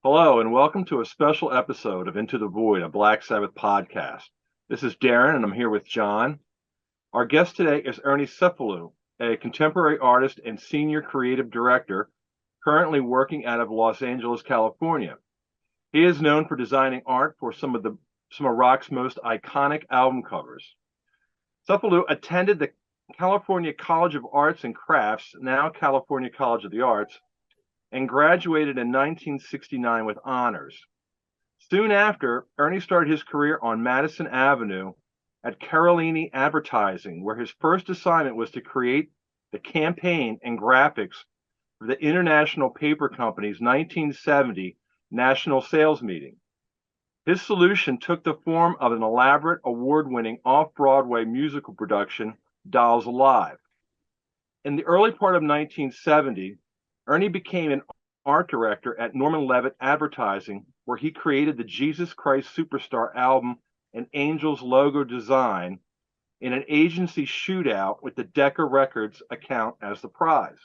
Hello, and welcome to a special episode of Into the Void, a Black Sabbath podcast. This is Darren, and I'm here with John. Our guest today is Ernie Cephalou, a contemporary artist and senior creative director currently working out of Los Angeles, California. He is known for designing art for some of rock's most iconic album covers. Cephalou attended the California College of Arts and Crafts, now California College of the Arts, and graduated in 1969 with honors. Soon after, Ernie started his career on Madison Avenue at Carolini Advertising, where his first assignment was to create the campaign and graphics for the International Paper Company's 1970 National Sales Meeting. His solution took the form of an elaborate, award-winning off-Broadway musical production, Dolls Alive. In the early part of 1970, Ernie became an art director at Norman Levitt Advertising, where he created the Jesus Christ Superstar album and Angels logo design in an agency shootout with the Decca Records account as the prize.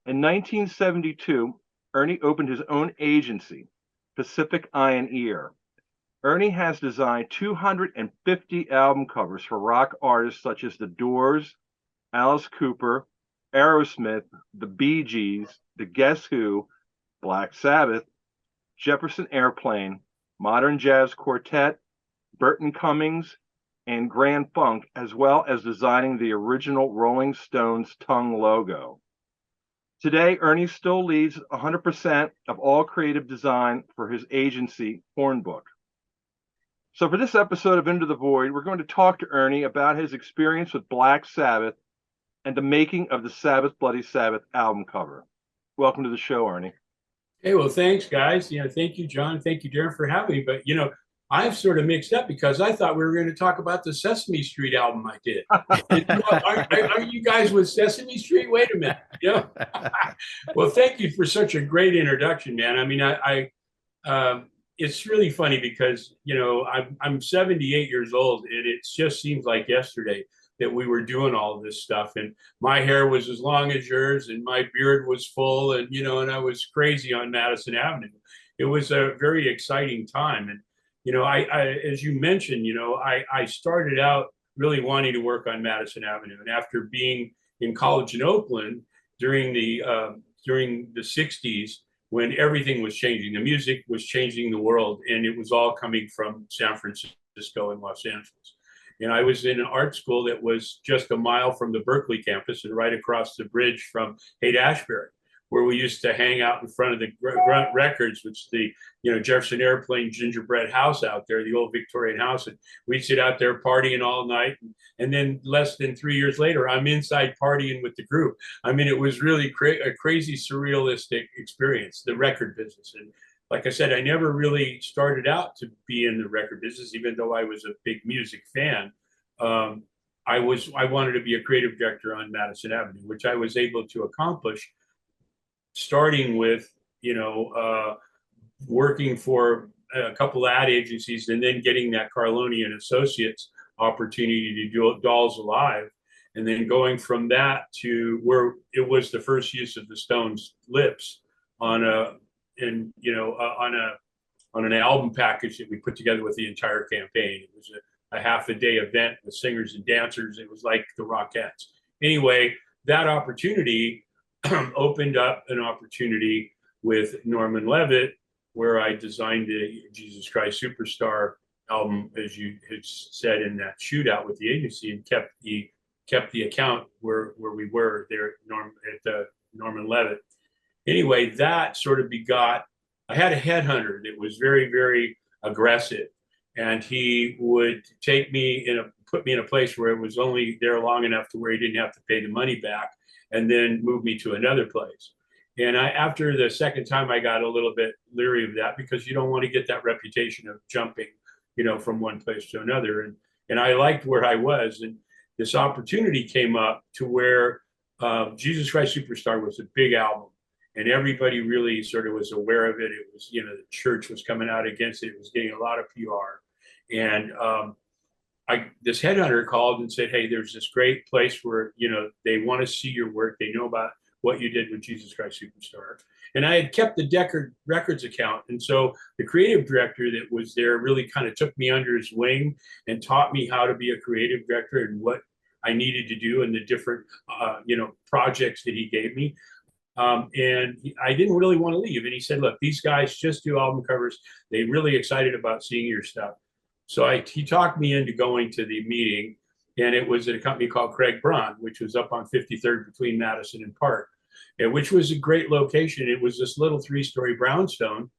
In 1972, Ernie opened his own agency, Pacific Eye and Ear. Ernie has designed 250 album covers for rock artists such as The Doors, Alice Cooper, Aerosmith, the Bee Gees, the Guess Who, Black Sabbath, Jefferson Airplane, Modern Jazz Quartet, Burton Cummings, and Grand Funk, as well as designing the original Rolling Stones tongue logo. Today, Ernie still leads 100% of all creative design for his agency, Hornbook. So for this episode of Into the Void, we're going to talk to Ernie about his experience with Black Sabbath and the making of the Sabbath Bloody Sabbath album cover. Welcome to the show, Ernie. Hey, well, thanks, guys. Thank you, John. Thank you, Darren, for having me. But, I've sort of mixed up because I thought we were going to talk about the Sesame Street album I did. Aren't you guys with Sesame Street? Wait a minute. Well, thank you for such a great introduction, man. I mean, it's really funny because, I'm 78 years old and it just seems like yesterday that we were doing all of this stuff, and my hair was as long as yours and my beard was full, and and I was crazy on Madison Avenue. It was a very exciting time. And I as you mentioned, I started out really wanting to work on Madison Avenue, and after being in college in Oakland during the 60s, when everything was changing, the music was changing the world, and it was all coming from San Francisco and Los Angeles. And I was in an art school that was just a mile from the Berkeley campus and right across the bridge from Haight-Ashbury, where we used to hang out in front of the Grunt Records, which the Jefferson Airplane gingerbread house out there, the old Victorian house. And we'd sit out there partying all night. And then less than 3 years later, I'm inside partying with the group. I mean, it was really a crazy, surrealistic experience, the record business. And like I said, I never really started out to be in the record business, even though I was a big music fan. I wanted to be a creative director on Madison Avenue, which I was able to accomplish, starting with working for a couple of ad agencies and then getting that Carloni and Associates opportunity to do Dolls Alive, and then going from that to where it was the first use of the Stones' lips on an album package that we put together with the entire campaign. It was a half a day event with singers and dancers. It was like the Rockettes. Anyway, that opportunity opened up an opportunity with Norman Levitt, where I designed the Jesus Christ Superstar album, as you had said, in that shootout with the agency, and kept the account where we were there at Norman Levitt. Anyway, that sort of I had a headhunter that was very, very aggressive, and he would put me in a place where it was only there long enough to where he didn't have to pay the money back, and then move me to another place. And after the second time, I got a little bit leery of that, because you don't want to get that reputation of jumping, from one place to another. And I liked where I was, and this opportunity came up to where Jesus Christ Superstar was a big album. And everybody really sort of was aware of it. It was, the church was coming out against it. It was getting a lot of PR. And this headhunter called and said, hey, there's this great place where, they want to see your work. They know about what you did with Jesus Christ Superstar. And I had kept the Deckard Records account. And so the creative director that was there really kind of took me under his wing and taught me how to be a creative director and what I needed to do and the different, projects that he gave me. I didn't really want to leave. And he said, look, these guys just do album covers. They're really excited about seeing your stuff. So he talked me into going to the meeting, and it was at a company called Craig Braun, which was up on 53rd between Madison and Park, and which was a great location. It was this little 3-story brownstone.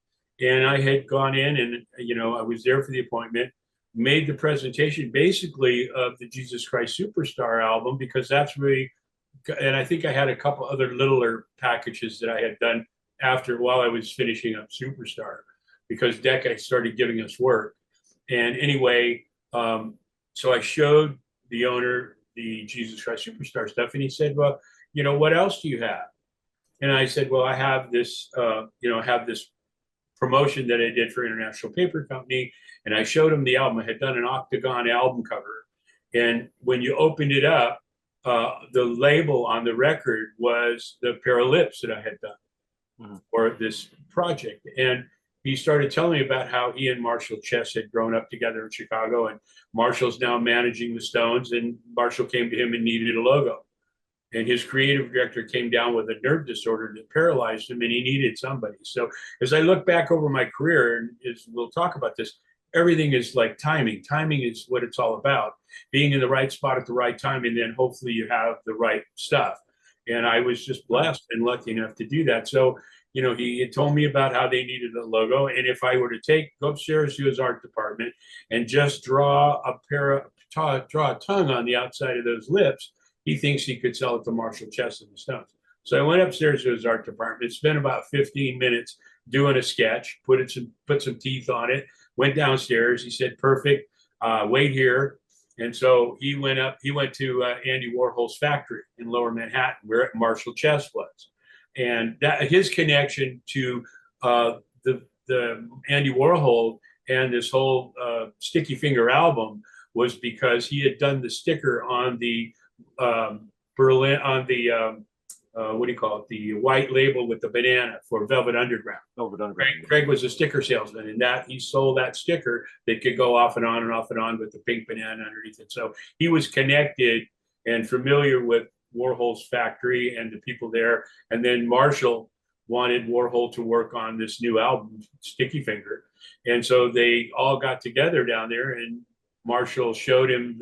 And I had gone in and, I was there for the appointment, made the presentation basically of the Jesus Christ Superstar album, because that's really, and I think I had a couple other littler packages that I had done after while I was finishing up Superstar, because Decca started giving us work. And anyway, so I showed the owner the Jesus Christ Superstar stuff, and he said, well, what else do you have? And I said, well, I have this, promotion that I did for International Paper Company. And I showed him the album. I had done an octagon album cover. And when you opened it up, the label on the record was the pair of lips that I had done for this project. And he started telling me about how he and Marshall Chess had grown up together in Chicago, and Marshall's now managing the Stones, and Marshall came to him and needed a logo. And his creative director came down with a nerve disorder that paralyzed him, and he needed somebody. So as I look back over my career, and as we'll talk about this, everything is like timing. Timing is what it's all about. Being in the right spot at the right time, and then hopefully you have the right stuff. And I was just blessed and lucky enough to do that. So, he had told me about how they needed a logo. And if I were to go upstairs to his art department and just draw a tongue on the outside of those lips, he thinks he could sell it to Marshall Chess and the Stones. So I went upstairs to his art department, spent about 15 minutes doing a sketch, put some teeth on it, went downstairs. He said, perfect, wait here. And so he went to Andy Warhol's factory in Lower Manhattan, where Marshall Chess was. And that his connection to the Andy Warhol and this whole Sticky Finger album was because he had done the sticker on the Berlin, on the the white label with the banana for Velvet Underground. Velvet Underground. Craig was a sticker salesman, and that he sold that sticker that could go off and on and off and on with the pink banana underneath it. So he was connected and familiar with Warhol's factory and the people there. And then Marshall wanted Warhol to work on this new album, Sticky Finger. And so they all got together down there, and Marshall showed him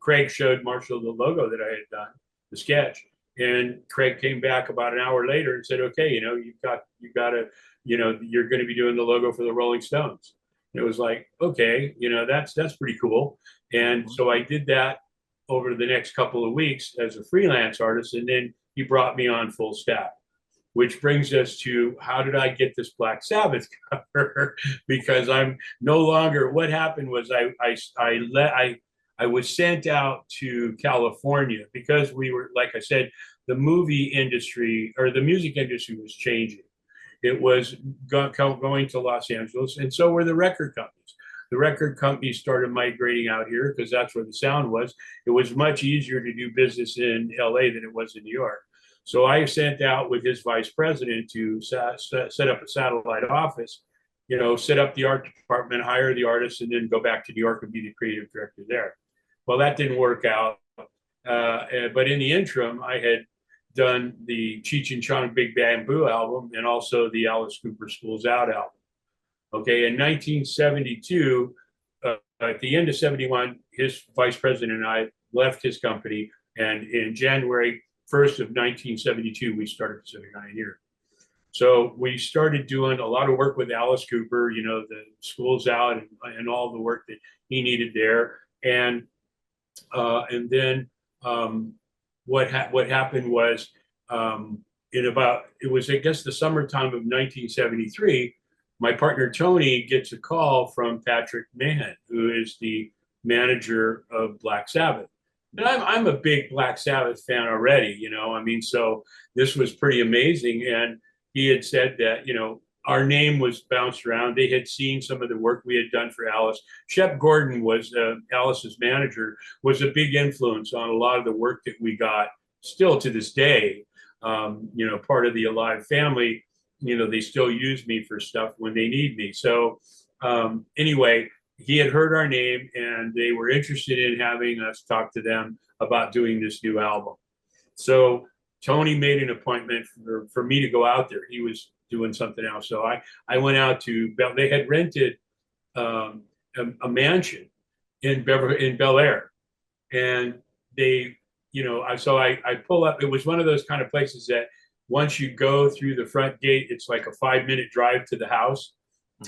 Craig showed Marshall the logo that I had done, the sketch. And Craig came back about an hour later and said, okay, you've got to, you're going to be doing the logo for the Rolling Stones. And it was like, okay, that's pretty cool. And so I did that over the next couple of weeks as a freelance artist. And then he brought me on full staff, which brings us to how did I get this Black Sabbath cover? Because I'm no longer, what happened was I was sent out to California because we were, like I said, the movie industry or the music industry was changing. It was going to Los Angeles, and so were the record companies. The record companies started migrating out here because that's where the sound was. It was much easier to do business in LA than it was in New York. So I sent out with his vice president to set up a satellite office, set up the art department, hire the artists, and then go back to New York and be the creative director there. Well, that didn't work out. But in the interim, I had done the Cheech and Chong Big Bamboo album and also the Alice Cooper Schools Out album. Okay, in 1972, at the end of 71, his vice president and I left his company. And in January 1st of 1972, we started Pacific Pioneer. So we started doing a lot of work with Alice Cooper, the Schools Out and all the work that he needed there. And then what happened was it was, I guess, the summertime of 1973, my partner Tony gets a call from Patrick Mahan, who is the manager of Black Sabbath. And I'm a big Black Sabbath fan already, so this was pretty amazing. And he had said that, our name was bounced around. They had seen some of the work we had done for Alice. Shep Gordon was Alice's manager, was a big influence on a lot of the work that we got still to this day. you know, part of the Alive family. You know, they still use me for stuff when they need me. So anyway, he had heard our name and they were interested in having us talk to them about doing this new album. So Tony made an appointment for me to go out there. He was doing something else. So I went out to they had rented a mansion in Bel Air. And they, you know, I pull up. It was one of those kind of places that once you go through the front gate, it's like a 5-minute drive to the house.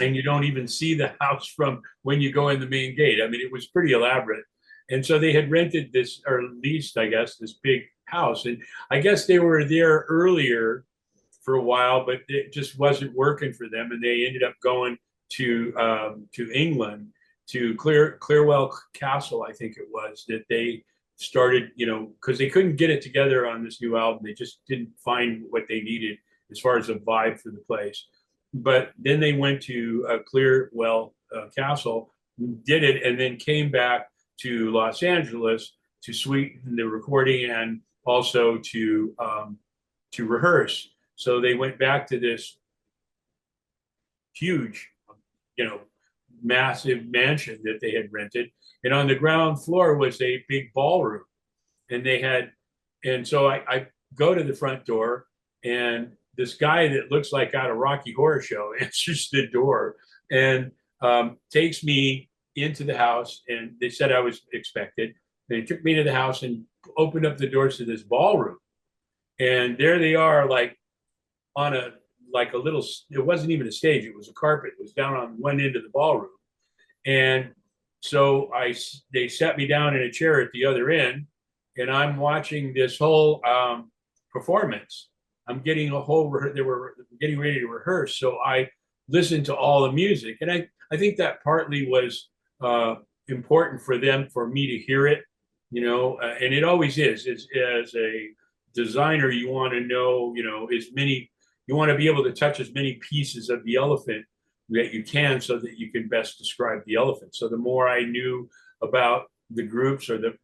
And you don't even see the house from when you go in the main gate. I mean, it was pretty elaborate. And so they had rented this, or leased, I guess, this big house. And I guess they were there earlier for a while, but it just wasn't working for them. And they ended up going to England, to Clearwell Castle, I think it was, that they started, you know, because they couldn't get it together on this new album. They just didn't find what they needed as far as a vibe for the place. But then they went to Clearwell Castle, did it, and then came back to Los Angeles to sweeten the recording and also to rehearse. So they went back to this huge, you know, massive mansion that they had rented, and on the ground floor was a big ballroom. And they had, and so I go to the front door, and this guy that looks like out of Rocky Horror Show answers the door and takes me into the house. And they said I was expected. They took me to the house and opened up the doors to this ballroom. And there they are, like on a little, it wasn't even a stage, it was a carpet. It was down on one end of the ballroom. And so they sat me down in a chair at the other end, and I'm watching this whole performance. I'm getting they were getting ready to rehearse. So I listened to all the music. And I think that partly was important for them, for me to hear it, you know, and it always is. As a designer, you want to know, you know, you want to be able to touch as many pieces of the elephant that you can so that you can best describe the elephant. So the more I knew about the groups or the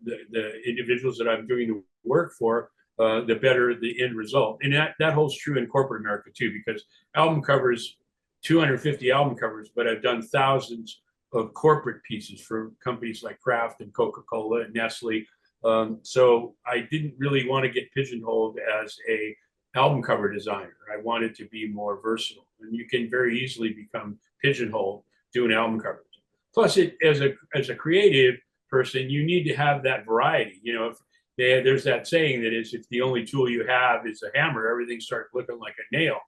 individuals that I'm doing the work for, the better the end result. And that holds true in corporate America too, because album covers, 250 album covers, but I've done thousands of corporate pieces for companies like Kraft and Coca-Cola and Nestle. So I didn't really want to get pigeonholed as a album cover designer. I wanted to be more versatile, and you can very easily become pigeonholed doing album covers. Plus, as a creative person, you need to have that variety. You know, if there's that saying that is, if the only tool you have is a hammer, everything starts looking like a nail.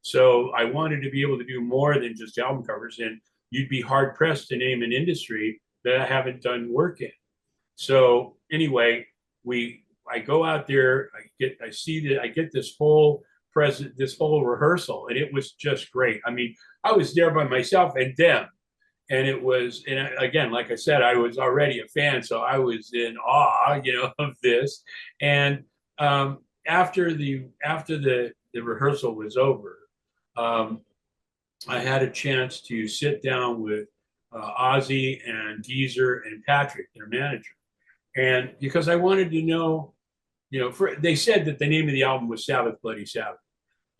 So I wanted to be able to do more than just album covers, and you'd be hard pressed to name an industry that I haven't done work in. So anyway, I go out there, I get this whole rehearsal, and it was just great. I mean, I was there by myself and them. And it was, and again, like I said, I was already a fan, so I was in awe, you know, of this. And after the rehearsal was over, I had a chance to sit down with Ozzy and Geezer and Patrick, their manager, and because I wanted to know, you know, they said that the name of the album was Sabbath, Bloody Sabbath,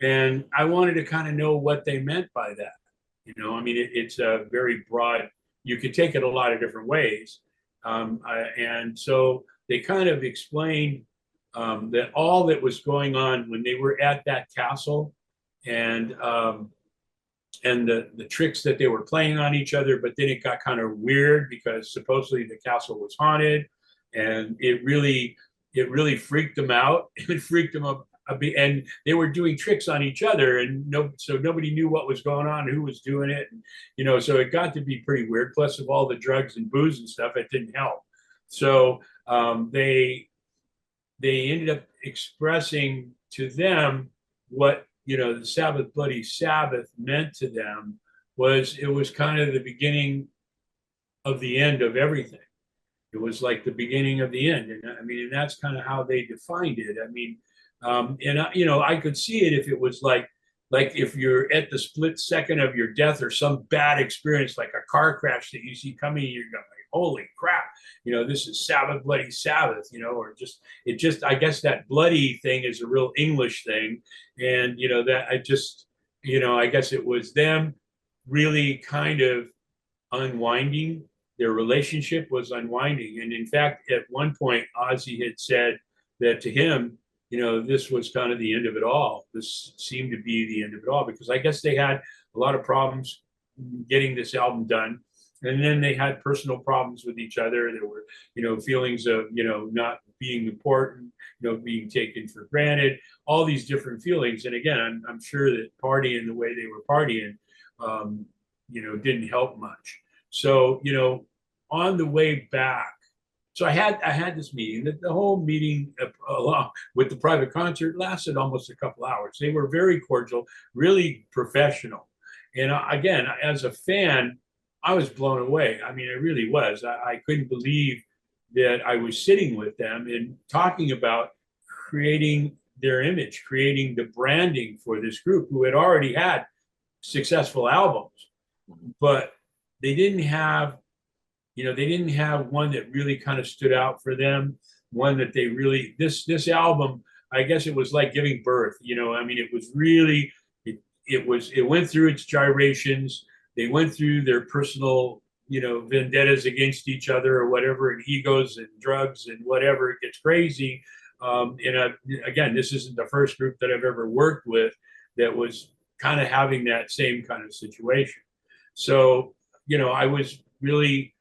and I wanted to kind of know what they meant by that. You know, I mean, it's a very broad, you could take it a lot of different ways. And so they kind of explained that all that was going on when they were at that castle, and the tricks that they were playing on each other, but then it got kind of weird because supposedly the castle was haunted, and it really freaked them out. It freaked them up. And they were doing tricks on each other, and so nobody knew what was going on, who was doing it, and, you know, so it got to be pretty weird. Plus, of all the drugs and booze and stuff, it didn't help. So they ended up expressing to them what, you know, the Sabbath, Bloody Sabbath meant to them. It was kind of the beginning of the end of everything. It was like the beginning of the end, and I mean, and that's kind of how they defined it. I mean. You know, I could see it if it was like if you're at the split second of your death, or some bad experience, like a car crash that you see coming, you're going like, holy crap, this is Sabbath, bloody Sabbath, or I guess that bloody thing is a real English thing. And, that I just, I guess it was them really kind of unwinding. Their relationship was unwinding. And in fact, at one point, Ozzy had said that to him, this was kind of the end of it all. This seemed to be the end of it all, because I guess they had a lot of problems getting this album done. And then they had personal problems with each other. There were, feelings of, not being important, being taken for granted, all these different feelings. And again, I'm sure that partying the way they were partying, didn't help much. So, on the way back, so I had this meeting. The whole meeting, along with the private concert, lasted almost a couple hours. They were very cordial, really professional. And again, as a fan, I was blown away. I mean, I really was. I couldn't believe that I was sitting with them and talking about creating their image, creating the branding for this group who had already had successful albums, but they didn't have one that really kind of stood out for them. One that they really, this album, I guess it was like giving birth. I mean, it was really, it went through its gyrations. They went through their personal, vendettas against each other or whatever, and egos and drugs and whatever. It gets crazy. Again, this isn't the first group that I've ever worked with that was kind of having that same kind of situation. So, I was really,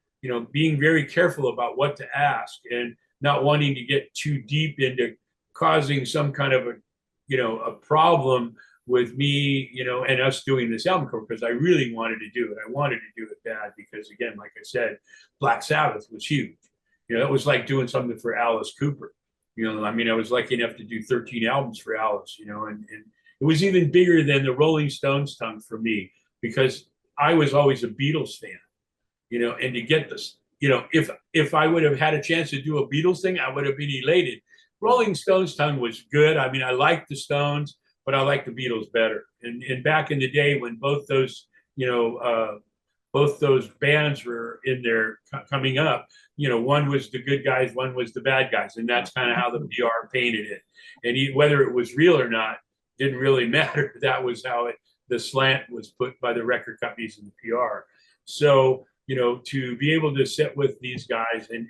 being very careful about what to ask and not wanting to get too deep into causing some kind of a problem with me, and us doing this album cover, because I really wanted to do it. I wanted to do it bad because, again, like I said, Black Sabbath was huge. It was like doing something for Alice Cooper. I mean, I was lucky enough to do 13 albums for Alice, and it was even bigger than the Rolling Stones tongue for me, because I was always a Beatles fan, and to get this, if I would have had a chance to do a Beatles thing, I would have been elated. Rolling Stones tongue was good. I mean, I liked the Stones, but I liked the Beatles better. And back in the day when both those bands were in there coming up, one was the good guys, one was the bad guys. And that's kind of how the PR painted it. And whether it was real or not, didn't really matter. That was how the slant was put by the record companies and the PR. So, to be able to sit with these guys and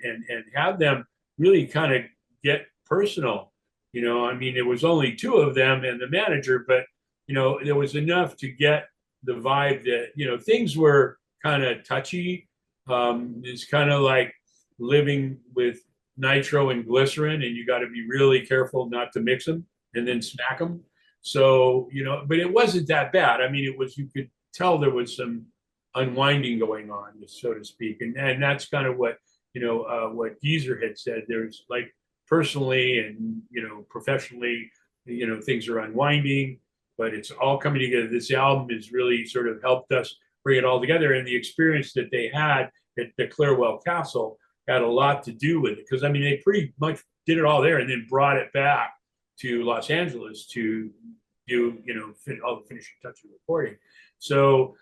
have them really kind of get personal, I mean, there was only two of them and the manager, but, there was enough to get the vibe that, things were kind of touchy. It's kind of like living with nitro and glycerin, and you got to be really careful not to mix them and then smack them. So, but it wasn't that bad. I mean, you could tell there was some unwinding going on, so to speak. And that's kind of what, what Geezer had said. There's like personally and, professionally, things are unwinding, but it's all coming together. This album has really sort of helped us bring it all together. And the experience that they had at the Clearwell Castle had a lot to do with it. Because, I mean, they pretty much did it all there and then brought it back to Los Angeles to do, all the finishing touches recording. So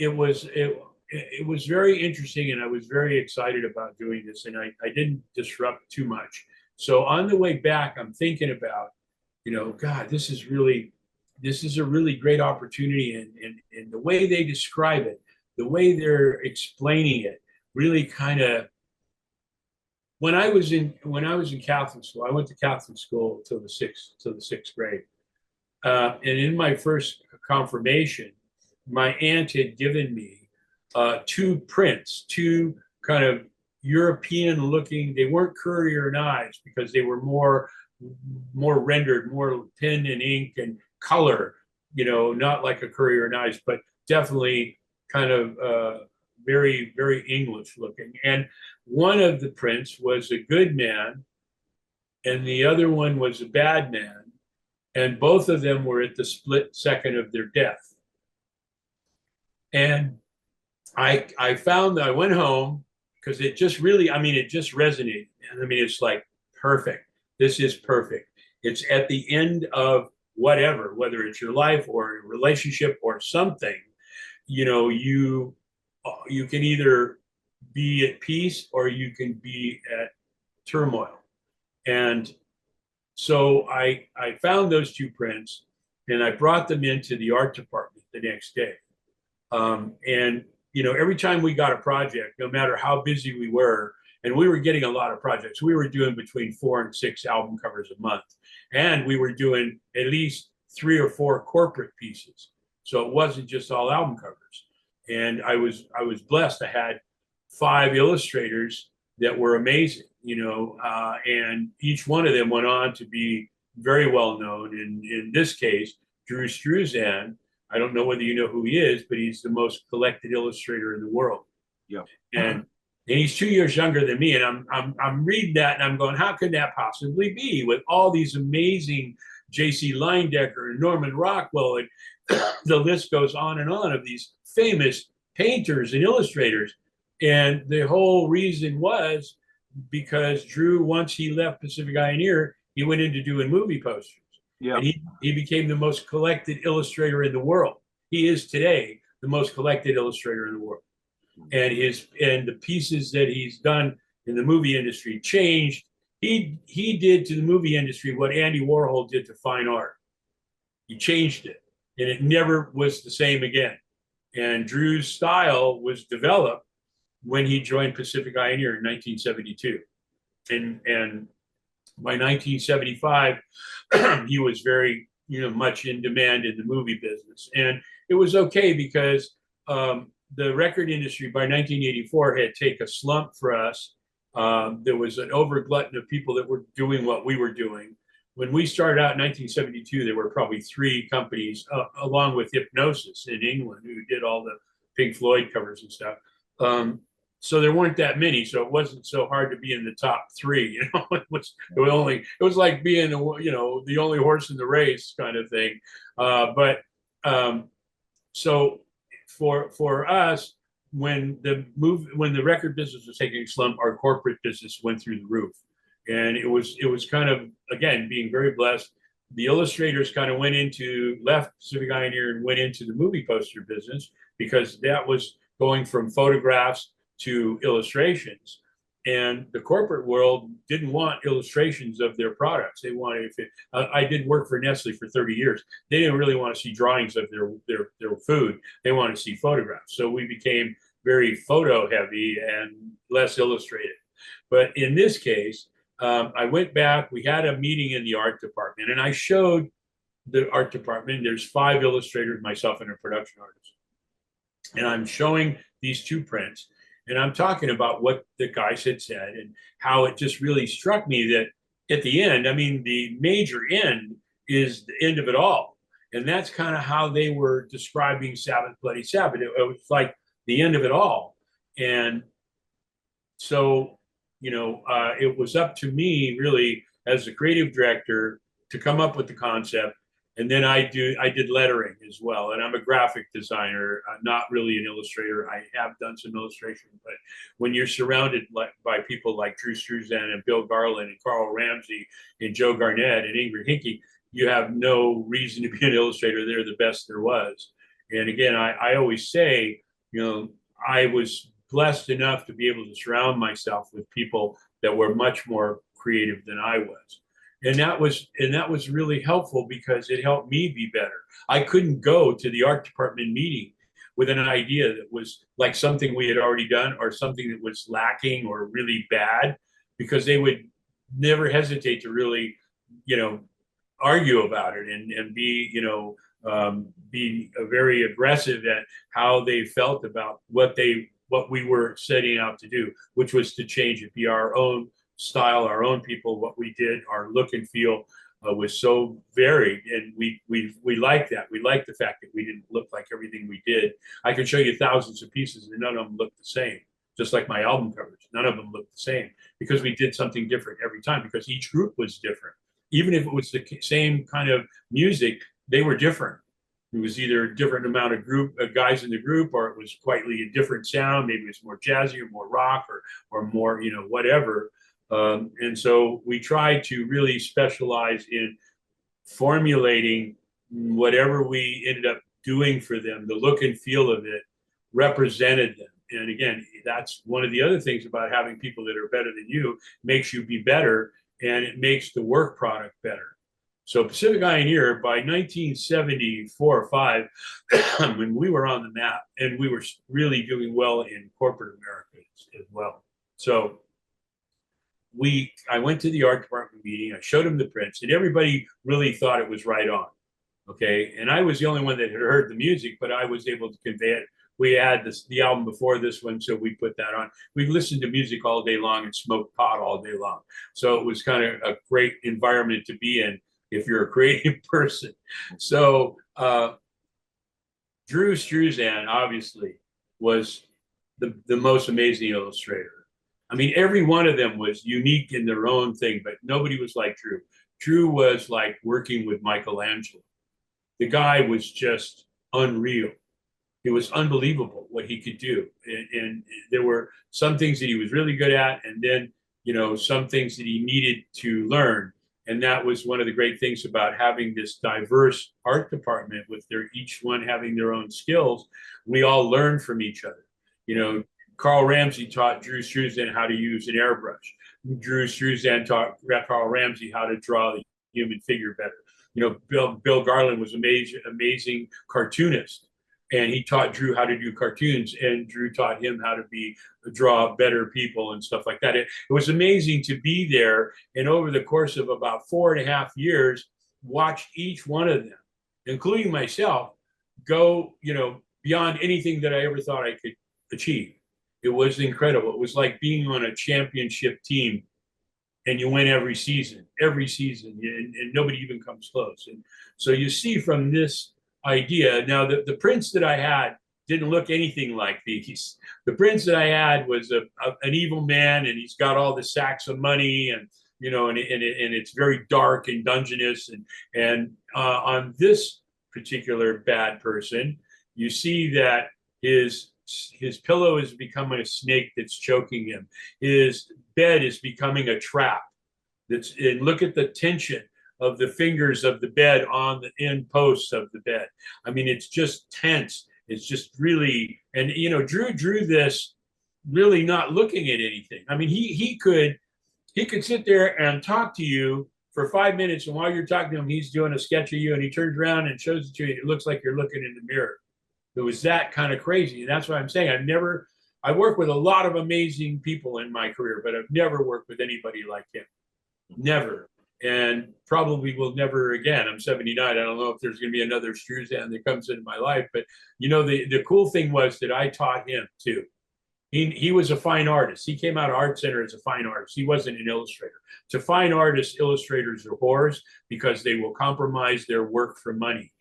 it was very interesting, and I was very excited about doing this, and I didn't disrupt too much. So on the way back, I'm thinking about, God, this is a really great opportunity, and the way they describe it, the way they're explaining it, really kind of. When I was in Catholic school, I went to Catholic school till the sixth grade, and in my first confirmation, my aunt had given me two prints, two kind of European-looking. They weren't Currier and Ives because they were more rendered, more pen and ink and color. Not like a Currier and Ives, but definitely kind of very, very English looking. And one of the prints was a good man, and the other one was a bad man, and both of them were at the split second of their death. And I found that I went home because it just really, it just resonated. And it's like, perfect. This is perfect. It's at the end of whatever, whether it's your life or a relationship or something, you can either be at peace or you can be at turmoil. And so I found those two prints and I brought them into the art department the next day. And, you know, every time we got a project, no matter how busy we were, and we were getting a lot of projects, we were doing between 4 and 6 album covers a month. And we were doing at least 3 or 4 corporate pieces. So it wasn't just all album covers. And I was blessed. I had 5 illustrators that were amazing, you know, and each one of them went on to be very well known. In this case, Drew Struzan, I don't know whether you know who he is, but he's the most collected illustrator in the world. Yeah. And he's 2 years younger than me. And I'm reading that and I'm going, how could that possibly be with all these amazing J.C. Leyendecker and Norman Rockwell, and the list goes on and on of these famous painters and illustrators. And the whole reason was because Drew, once he left Pacific Pioneer, he went into doing movie posters. Yeah. And he became the most collected illustrator in the world. He is today the most collected illustrator in the world. And the pieces that he's done in the movie industry changed. He did to the movie industry what Andy Warhol did to fine art. He changed it, and it never was the same again. And Drew's style was developed when he joined Pacific Pioneer in 1972. And by 1975, he was very, you know, much in demand in the movie business. And it was okay because the record industry by 1984 had taken a slump for us. There was an overglutton of people that were doing what we were doing. When we started out in 1972, there were probably 3 companies, along with Hypnosis in England, who did all the Pink Floyd covers and stuff. So there weren't that many, so it wasn't so hard to be in the top 3. You know, it was like being, you know, the only horse in the race kind of thing. So for us, when the record business was taking a slump, our corporate business went through the roof, and it was kind of, again, being very blessed. The illustrators kind of left Pacific Pioneer and went into the movie poster business, because that was going from photographs to illustrations. And the corporate world didn't want illustrations of their products. They wanted, I did work for Nestle for 30 years. They didn't really want to see drawings of their food. They wanted to see photographs. So we became very photo heavy and less illustrated. But in this case, I went back, we had a meeting in the art department, and I showed the art department, there's 5 illustrators, myself and a production artist. And I'm showing these 2 prints. And I'm talking about what the guys had said and how it just really struck me that at the end, I mean, the major end is the end of it all. And that's kind of how they were describing Sabbath, Bloody Sabbath. It was like the end of it all. And so, you know, it was up to me really as the creative director to come up with the concept. And then I did lettering as well. And I'm a graphic designer, not really an illustrator. I have done some illustration, but when you're surrounded by people like Drew Struzan and Bill Garland and Carl Ramsey and Joe Garnett and Ingrid Hickey, you have no reason to be an illustrator. They're the best there was. And again, I always say, you know, I was blessed enough to be able to surround myself with people that were much more creative than I was. And that was really helpful because it helped me be better. I couldn't go to the art department meeting with an idea that was like something we had already done or something that was lacking or really bad, because they would never hesitate to really, you know, argue about it and be, you know, be very aggressive at how they felt about what we were setting out to do, which was to change it, be our own style, our own people. What we did, our look and feel was so varied, and we liked that. We liked the fact that we didn't look like everything we did. I could show you thousands of pieces and none of them looked the same, just like my album covers. None of them looked the same because we did something different every time, because each group was different. Even if it was the same kind of music, they were different. It was either a different amount of guys in the group, or it was quite a different sound. Maybe it was more jazzy or more rock or more, you know, whatever. And so we tried to really specialize in formulating whatever we ended up doing for them. The look and feel of it represented them. And again, that's one of the other things about having people that are better than you, makes you be better, and it makes the work product better. So Pacific Ioneer, by 1974 or 5, when we were on the map, and we were really doing well in corporate America as well. So I went to the art department meeting, I showed them the prints, and everybody really thought it was right on. Okay. And I was the only one that had heard the music, but I was able to convey it. We had the album before this one, so we put that on. We listened to music all day long and smoked pot all day long. So it was kind of a great environment to be in if you're a creative person. So Drew Struzan obviously was the most amazing illustrator. I mean, every one of them was unique in their own thing, but nobody was like Drew. Drew was like working with Michelangelo. The guy was just unreal. It was unbelievable what he could do. And there were some things that he was really good at, and then, you know, some things that he needed to learn. And that was one of the great things about having this diverse art department, with each one having their own skills. We all learned from each other. You know, Carl Ramsey taught Drew Struzan how to use an airbrush. Drew Struzan taught Carl Ramsey how to draw the human figure better. You know, Bill Garland was amazing cartoonist, and he taught Drew how to do cartoons, and Drew taught him how to draw better people and stuff like that. It was amazing to be there, and over the course of about 4.5 years, watch each one of them, including myself, go, you know, beyond anything that I ever thought I could achieve. It was incredible. It was like being on a championship team, and you win every season, and nobody even comes close. And so you see from this idea, now the prints that I had didn't look anything like these. The prints that I had was an evil man, and he's got all the sacks of money, and you know, and it's very dark and dungeonous. And on this particular bad person, you see that his pillow is becoming a snake that's choking him. His bed is becoming a trap. And look at the tension of the fingers of the bed on the end posts of the bed. I mean, it's just tense. It's just really, and you know, Drew drew this really not looking at anything. I mean, he could sit there and talk to you for 5 minutes, and while you're talking to him, he's doing a sketch of you, and he turns around and shows it to you. It looks like you're looking in the mirror. It was that kind of crazy. And that's what I'm saying. I worked with a lot of amazing people in my career, but I've never worked with anybody like him. Never. And probably will never again. I'm 79. I don't know if there's going to be another Struzan that comes into my life. But, you know, the cool thing was that I taught him too. He was a fine artist. He came out of Art Center as a fine artist. He wasn't an illustrator. To fine artists, illustrators are whores because they will compromise their work for money.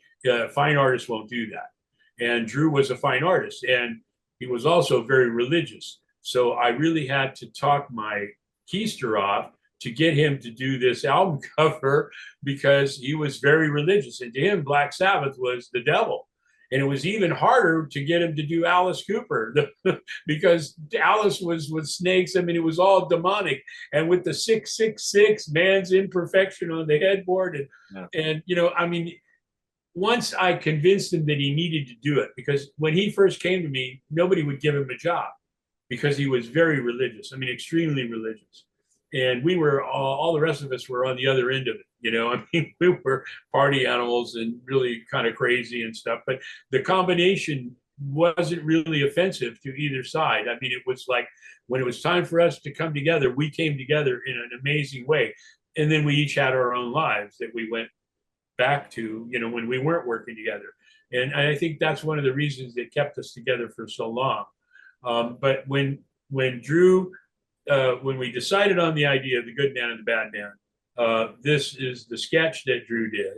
Fine artists won't do that. And Drew was a fine artist, and he was also very religious. So I really had to talk my keister off to get him to do this album cover, because he was very religious. And to him, Black Sabbath was the devil. And it was even harder to get him to do Alice Cooper because Alice was with snakes. I mean, it was all demonic. And with the 666, man's imperfection on the headboard. And you know, I mean, once I convinced him that he needed to do it, because when he first came to me, nobody would give him a job because he was very religious. I mean, extremely religious. And we were all the rest of us were on the other end of it. You know, I mean, we were party animals and really kind of crazy and stuff. But the combination wasn't really offensive to either side. I mean, it was like when it was time for us to come together, we came together in an amazing way. And then we each had our own lives that we went back to, you know, when we weren't working together. And I think that's one of the reasons that kept us together for so long. But when Drew, when we decided on the idea of the good man and the bad man, this is the sketch that Drew did.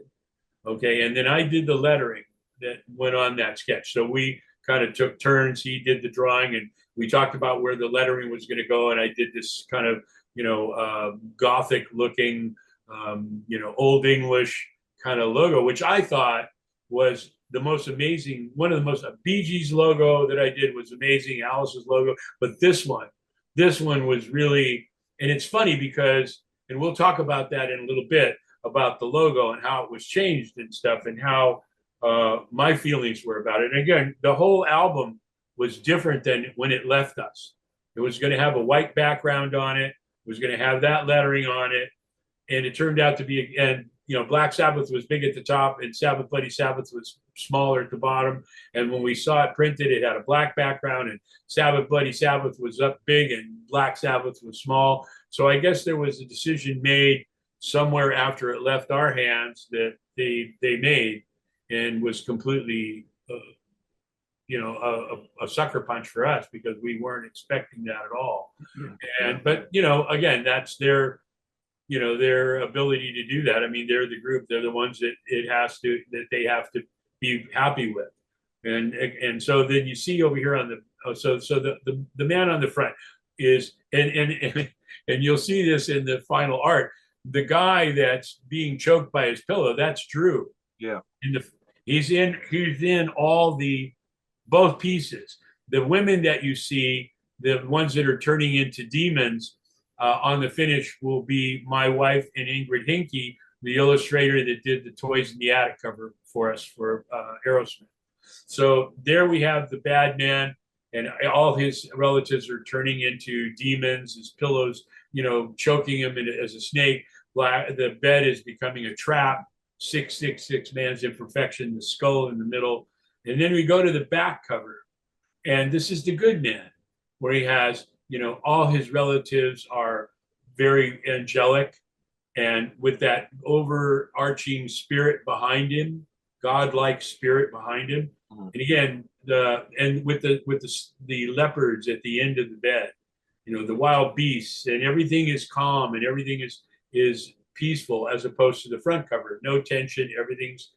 Okay. And then I did the lettering that went on that sketch. So we kind of took turns. He did the drawing, and we talked about where the lettering was going to go. And I did this kind of, you know, Gothic looking, you know, Old English kind of logo, which I thought was the most amazing, one of the most, Bee Gees logo that I did was amazing, Alice's logo, but this one was really, and it's funny because, and we'll talk about that in a little bit, about the logo and how it was changed and stuff, and how my feelings were about it. And again, the whole album was different than when it left us. It was going to have a white background on it. It was going to have that lettering on it. And it turned out to be, and Black Sabbath was big at the top and Sabbath Bloody Sabbath was smaller at the bottom. And when we saw it printed, it had a black background, and Sabbath Bloody Sabbath was up big and Black Sabbath was small. So I guess there was a decision made somewhere after it left our hands that they made, and was completely, a sucker punch for us, because we weren't expecting that at all. But again, that's their ability to do that. I mean, they're the group, they're the ones that they have to be happy with. And so then you see over here on the man on the front is, and you'll see this in the final art, the guy that's being choked by his pillow, that's Drew. Yeah. He's in all both pieces. The women that you see, the ones that are turning into demons, on the finish will be my wife and Ingrid Hinke, the illustrator that did the Toys in the Attic cover for us for Aerosmith. So there we have the bad man, and all his relatives are turning into demons. His pillows, choking him as a snake. The bed is becoming a trap. 666 man's imperfection, the skull in the middle. And then we go to the back cover, and this is the good man, where he has, all his relatives are very angelic, and with that overarching spirit behind him, godlike spirit behind him. Mm-hmm. And again, with the leopards at the end of the bed, the wild beasts, and everything is calm and everything is peaceful, as opposed to the front cover. No tension, everything's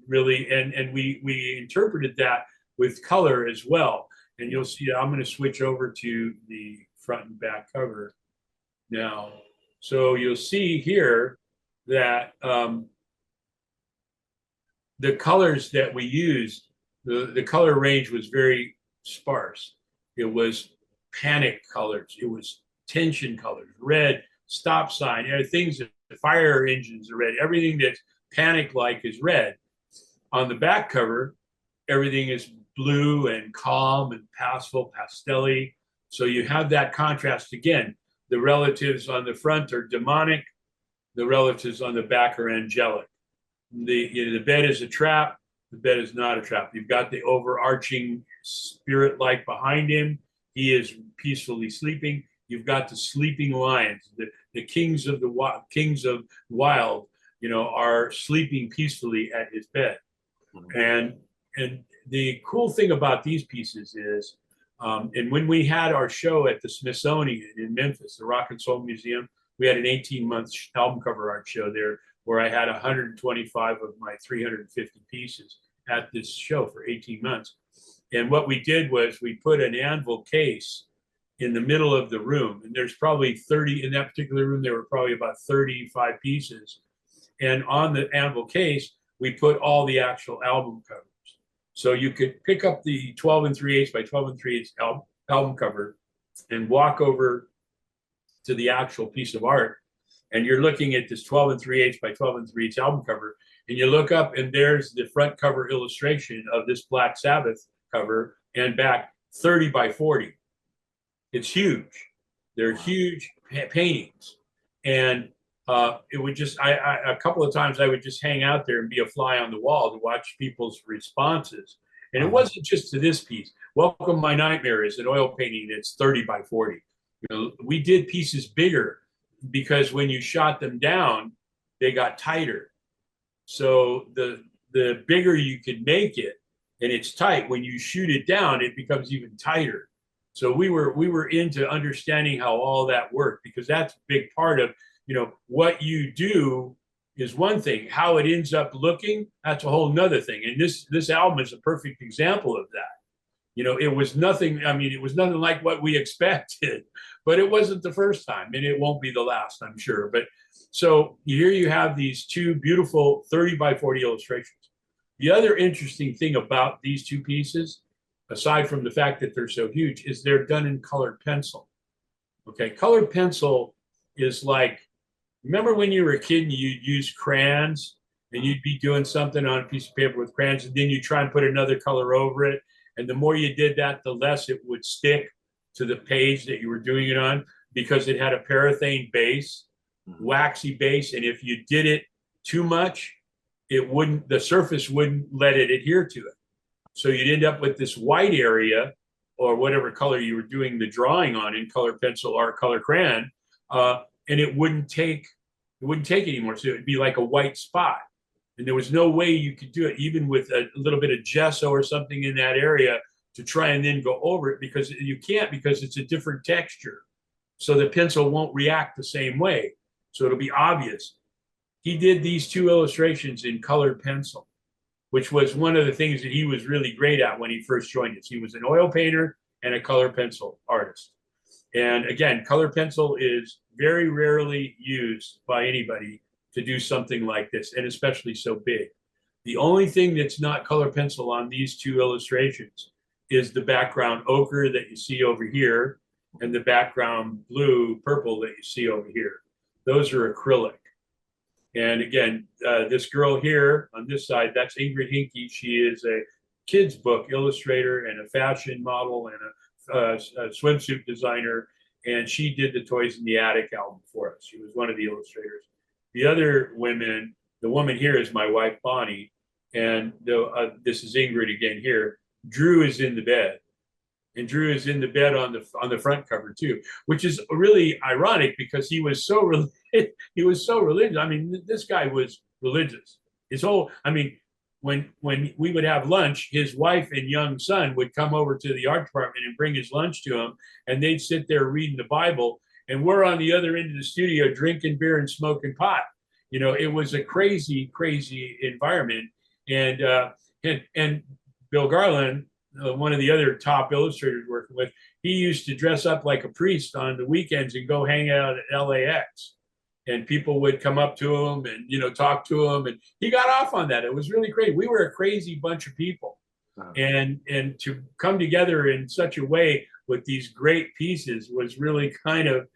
really, and we interpreted that with color as well. And you'll see, I'm going to switch over to the front and back cover now. So you'll see here that the colors that we used, the color range was very sparse. It was panic colors. It was tension colors, red, stop sign, things that the fire engines are red. Everything that's panic-like is red. On the back cover, everything is blue and calm and pastel-y. So you have that contrast again. The relatives on the front are demonic. The relatives on the back are angelic. The bed is a trap. The bed is not a trap. You've got the overarching spirit light behind him. He is peacefully sleeping. You've got the sleeping lions. The kings of wild, are sleeping peacefully at his bed. And the cool thing about these pieces is, and when we had our show at the Smithsonian in Memphis, the Rock and Soul Museum, we had an 18-month album cover art show there, where I had 125 of my 350 pieces at this show for 18 months. And what we did was we put an anvil case in the middle of the room. And there's probably 30, in that particular room, there were probably about 35 pieces. And on the anvil case, we put all the actual album covers. So you could pick up the 12 3/8 by 12 3/8 album cover and walk over to the actual piece of art. And you're looking at this 12 3/8 by 12 3/8 album cover. And you look up, and there's the front cover illustration of this Black Sabbath cover, and back 30 by 40. It's huge. They're huge paintings. And it would just, a couple of times I would just hang out there and be a fly on the wall to watch people's responses. And it wasn't just to this piece. Welcome My Nightmare is an oil painting that's 30 by 40. We did pieces bigger because when you shot them down, they got tighter. So the bigger you could make it, and it's tight, when you shoot it down, it becomes even tighter. So we were into understanding how all that worked, because that's a big part of, what you do is one thing. How it ends up looking, that's a whole nother thing. And this album is a perfect example of that. It was nothing like what we expected, but it wasn't the first time, and it won't be the last, I'm sure. But so here you have these two beautiful 30 by 40 illustrations. The other interesting thing about these two pieces, aside from the fact that they're so huge, is they're done in colored pencil. Okay, colored pencil is like, remember when you were a kid and you'd use crayons, and you'd be doing something on a piece of paper with crayons, and then you try and put another color over it, And the more you did that, the less it would stick to the page that you were doing it on, because it had a paraffin base, waxy base. And if you did it too much, the surface wouldn't let it adhere to it. So you'd end up with this white area, or whatever color you were doing the drawing on in color pencil or color crayon, and it wouldn't take anymore. So it would be like a white spot. And there was no way you could do it, even with a little bit of gesso or something in that area, to try and then go over it, because you can't, because it's a different texture. So the pencil won't react the same way. So it'll be obvious. He did these 2 illustrations in colored pencil, which was one of the things that he was really great at when he first joined us. He was an oil painter and a color pencil artist. And again, color pencil is very rarely used by anybody to do something like this, and especially so big. The only thing that's not color pencil on these 2 illustrations is the background ochre that you see over here and the background blue purple that you see over here. Those are acrylic. And again, this girl here on this side, that's Ingrid Hinke. She is a kids book illustrator and a fashion model and a swimsuit designer. And she did the Toys in the Attic album for us. She was one of the illustrators. The other women, the woman here is my wife, Bonnie. And this is Ingrid again here. Drew is in the bed. And Drew is in the bed on the front cover too, which is really ironic because he was so religious. I mean, this guy was religious. His whole, I mean, when we would have lunch, his wife and young son would come over to the art department and bring his lunch to him, and they'd sit there reading the Bible, and we're on the other end of the studio drinking beer and smoking pot. You know, it was a crazy, crazy environment. And Bill Garland, one of the other top illustrators working with, he used to dress up like a priest on the weekends and go hang out at LAX. And people would come up to him and, you know, talk to him. And he got off on that. It was really crazy. We were a crazy bunch of people. And to come together in such a way with these great pieces was really kind of,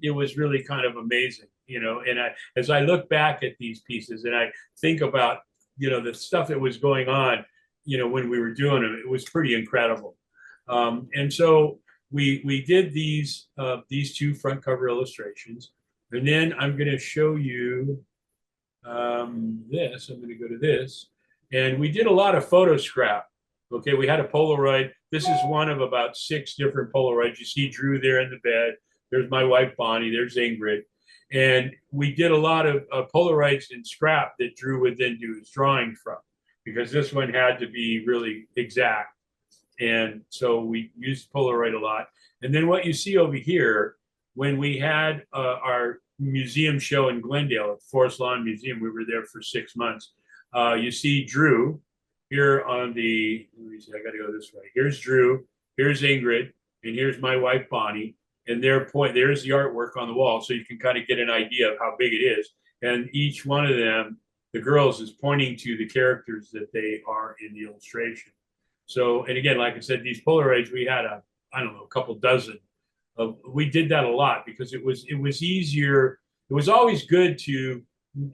it was really kind of amazing, you know. And as I look back at these pieces and I think about, you know, the stuff that was going on, you know, when we were doing them, it was pretty incredible. And so we did these 2 front cover illustrations. And then I'm going to show you this. I'm going to go to this. And we did a lot of photo scrap. Okay, we had a Polaroid. This is one of about 6 different Polaroids. You see Drew there in the bed. There's my wife, Bonnie. There's Ingrid. And we did a lot of Polaroids and scrap that Drew would then do his drawing from, because this one had to be really exact. And so we used Polaroid a lot. And then what you see over here, when we had our museum show in Glendale at Forest Lawn Museum, we were there for 6 months. You see Drew here on the, let me see, I got to go this way. Here's Drew, here's Ingrid, and here's my wife, Bonnie. And there's the artwork on the wall, so you can kind of get an idea of how big it is. And each one of them, the girls, is pointing to the characters that they are in the illustration. So, and again, like I said, these Polaroids, we had a couple dozen. We did that a lot because it was easier. It was always good to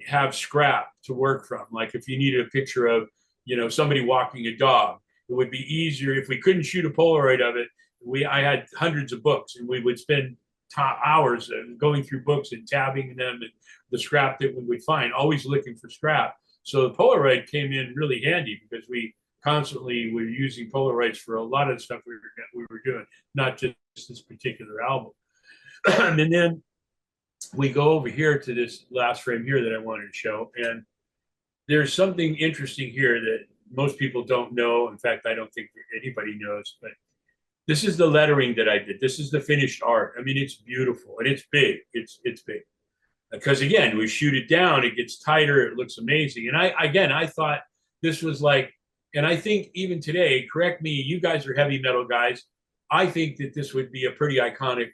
have scrap to work from. Like if you needed a picture of, you know, somebody walking a dog, it would be easier if we couldn't shoot a Polaroid of it. I had hundreds of books, and we would spend hours going through books and tabbing them and the scrap that we would find, always looking for scrap. So the Polaroid came in really handy because we constantly were using Polaroids for a lot of the stuff we were doing, not just this particular album. And then we go over here to this last frame here that I wanted to show. And there's something interesting here that most people don't know. In fact, I don't think anybody knows, but this is the lettering that I did. This is the finished art. I mean, it's beautiful and it's big. It's big. Because again, we shoot it down, it gets tighter, it looks amazing. And I thought this was like, and I think even today, correct me, you guys are heavy metal guys. I think that this would be a pretty iconic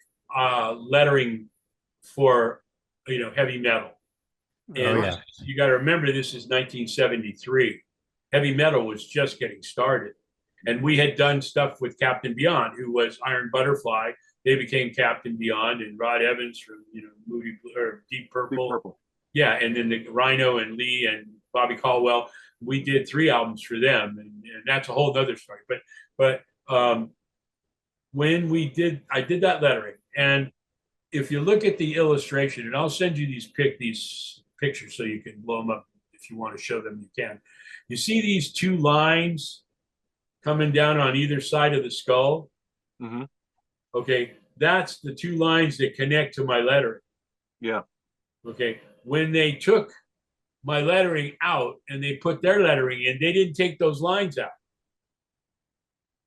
lettering for, you know, heavy metal. And you got to remember, this is 1973. Heavy metal was just getting started. And we had done stuff with Captain Beyond, who was Iron Butterfly. They became Captain Beyond, and Rod Evans from, you know, Moody or Deep Purple. Yeah, and then the Rhino and Lee and Bobby Caldwell. we did 3 albums for them, and that's a whole other story. But when I did that lettering, and if you look at the illustration, and I'll send you these pictures so you can blow them up if you want to show them, you can. You see these 2 lines coming down on either side of the skull? Mm-hmm. Okay, that's the 2 lines that connect to my lettering. Yeah. Okay, when they took my lettering out and they put their lettering in, they didn't take those lines out.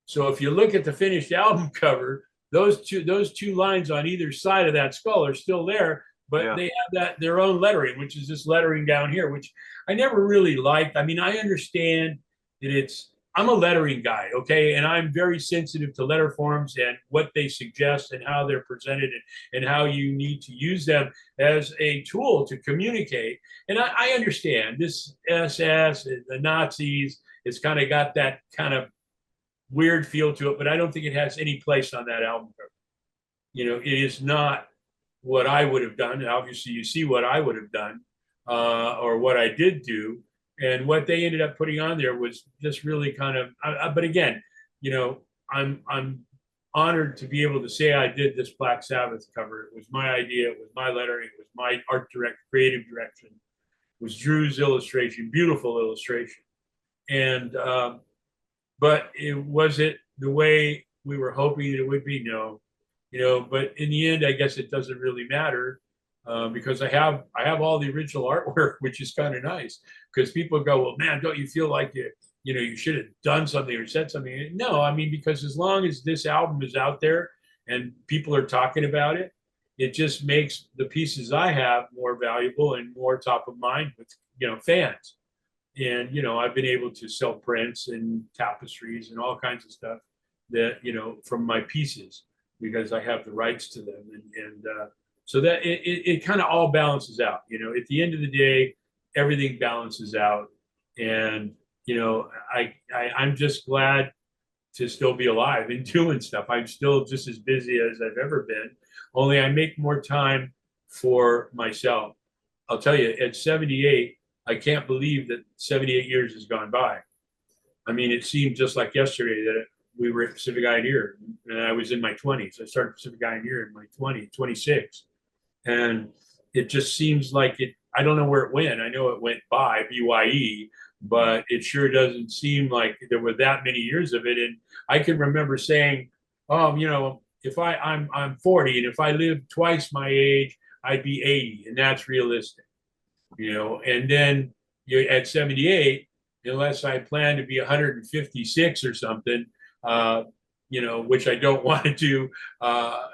So if you look at the finished album cover, those two lines on either side of that skull are still there, but they have their own lettering, which is this lettering down here, which I never really liked. I mean, I understand that I'm a lettering guy, okay, and I'm very sensitive to letter forms and what they suggest and how they're presented, and how you need to use them as a tool to communicate. And I understand this SS, the Nazis, it's kind of got that kind of weird feel to it, but I don't think it has any place on that album cover. You know, it is not what I would have done. Obviously, you see what I would have done, or what I did do. And what they ended up putting on there was just really kind of, but again, you know, I'm honored to be able to say I did this Black Sabbath cover. It was my idea. It was my lettering. It was my creative direction. It was Drew's illustration, beautiful illustration. And, but was it the way we were hoping it would be? No, you know, but in the end, I guess it doesn't really matter. Because I have all the original artwork, which is kind of nice. Because people go, well, man, don't you feel like you should have done something or said something? No, I mean, because as long as this album is out there and people are talking about it, it just makes the pieces I have more valuable and more top of mind with fans. And I've been able to sell prints and tapestries and all kinds of stuff that from my pieces, because I have the rights to them, and so that it kind of all balances out. At the end of the day, everything balances out. And, I'm just glad to still be alive and doing stuff. I'm still just as busy as I've ever been, only I make more time for myself. I'll tell you, at 78, I can't believe that 78 years has gone by. I mean, it seemed just like yesterday that we were at Pacific Pioneer, and I was in my 20s. I started Pacific Pioneer in my 26. And it just seems like I don't know where it went. I know it went by, BYE, but it sure doesn't seem like there were that many years of it. And I can remember saying, if I'm 40, and if I lived twice my age, I'd be 80, and that's realistic. And then at 78, unless I plan to be 156 or something, which I don't want to do,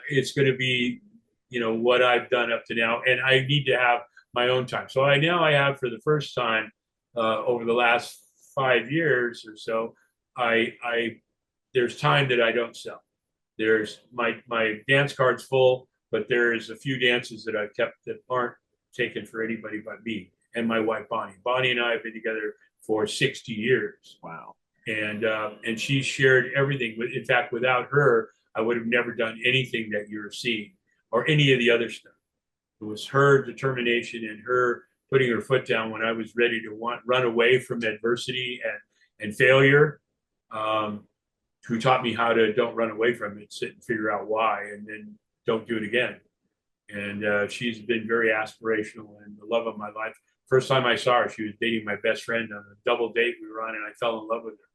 it's going to be what I've done up to now, and I need to have my own time. So I have, for the first time over the last 5 years or so, there's time that I don't sell. There's my dance card's full, but there's a few dances that I've kept that aren't taken for anybody but me and my wife Bonnie. Bonnie and I have been together for 60 years. Wow. And she shared everything. In fact, without her, I would have never done anything that you're seeing, or any of the other stuff. It was her determination and her putting her foot down when I was ready to run away from adversity and failure, who taught me how to don't run away from it, sit and figure out why, and then don't do it again. And she's been very aspirational and the love of my life. First time I saw her, she was dating my best friend on a double date we were on, and I fell in love with her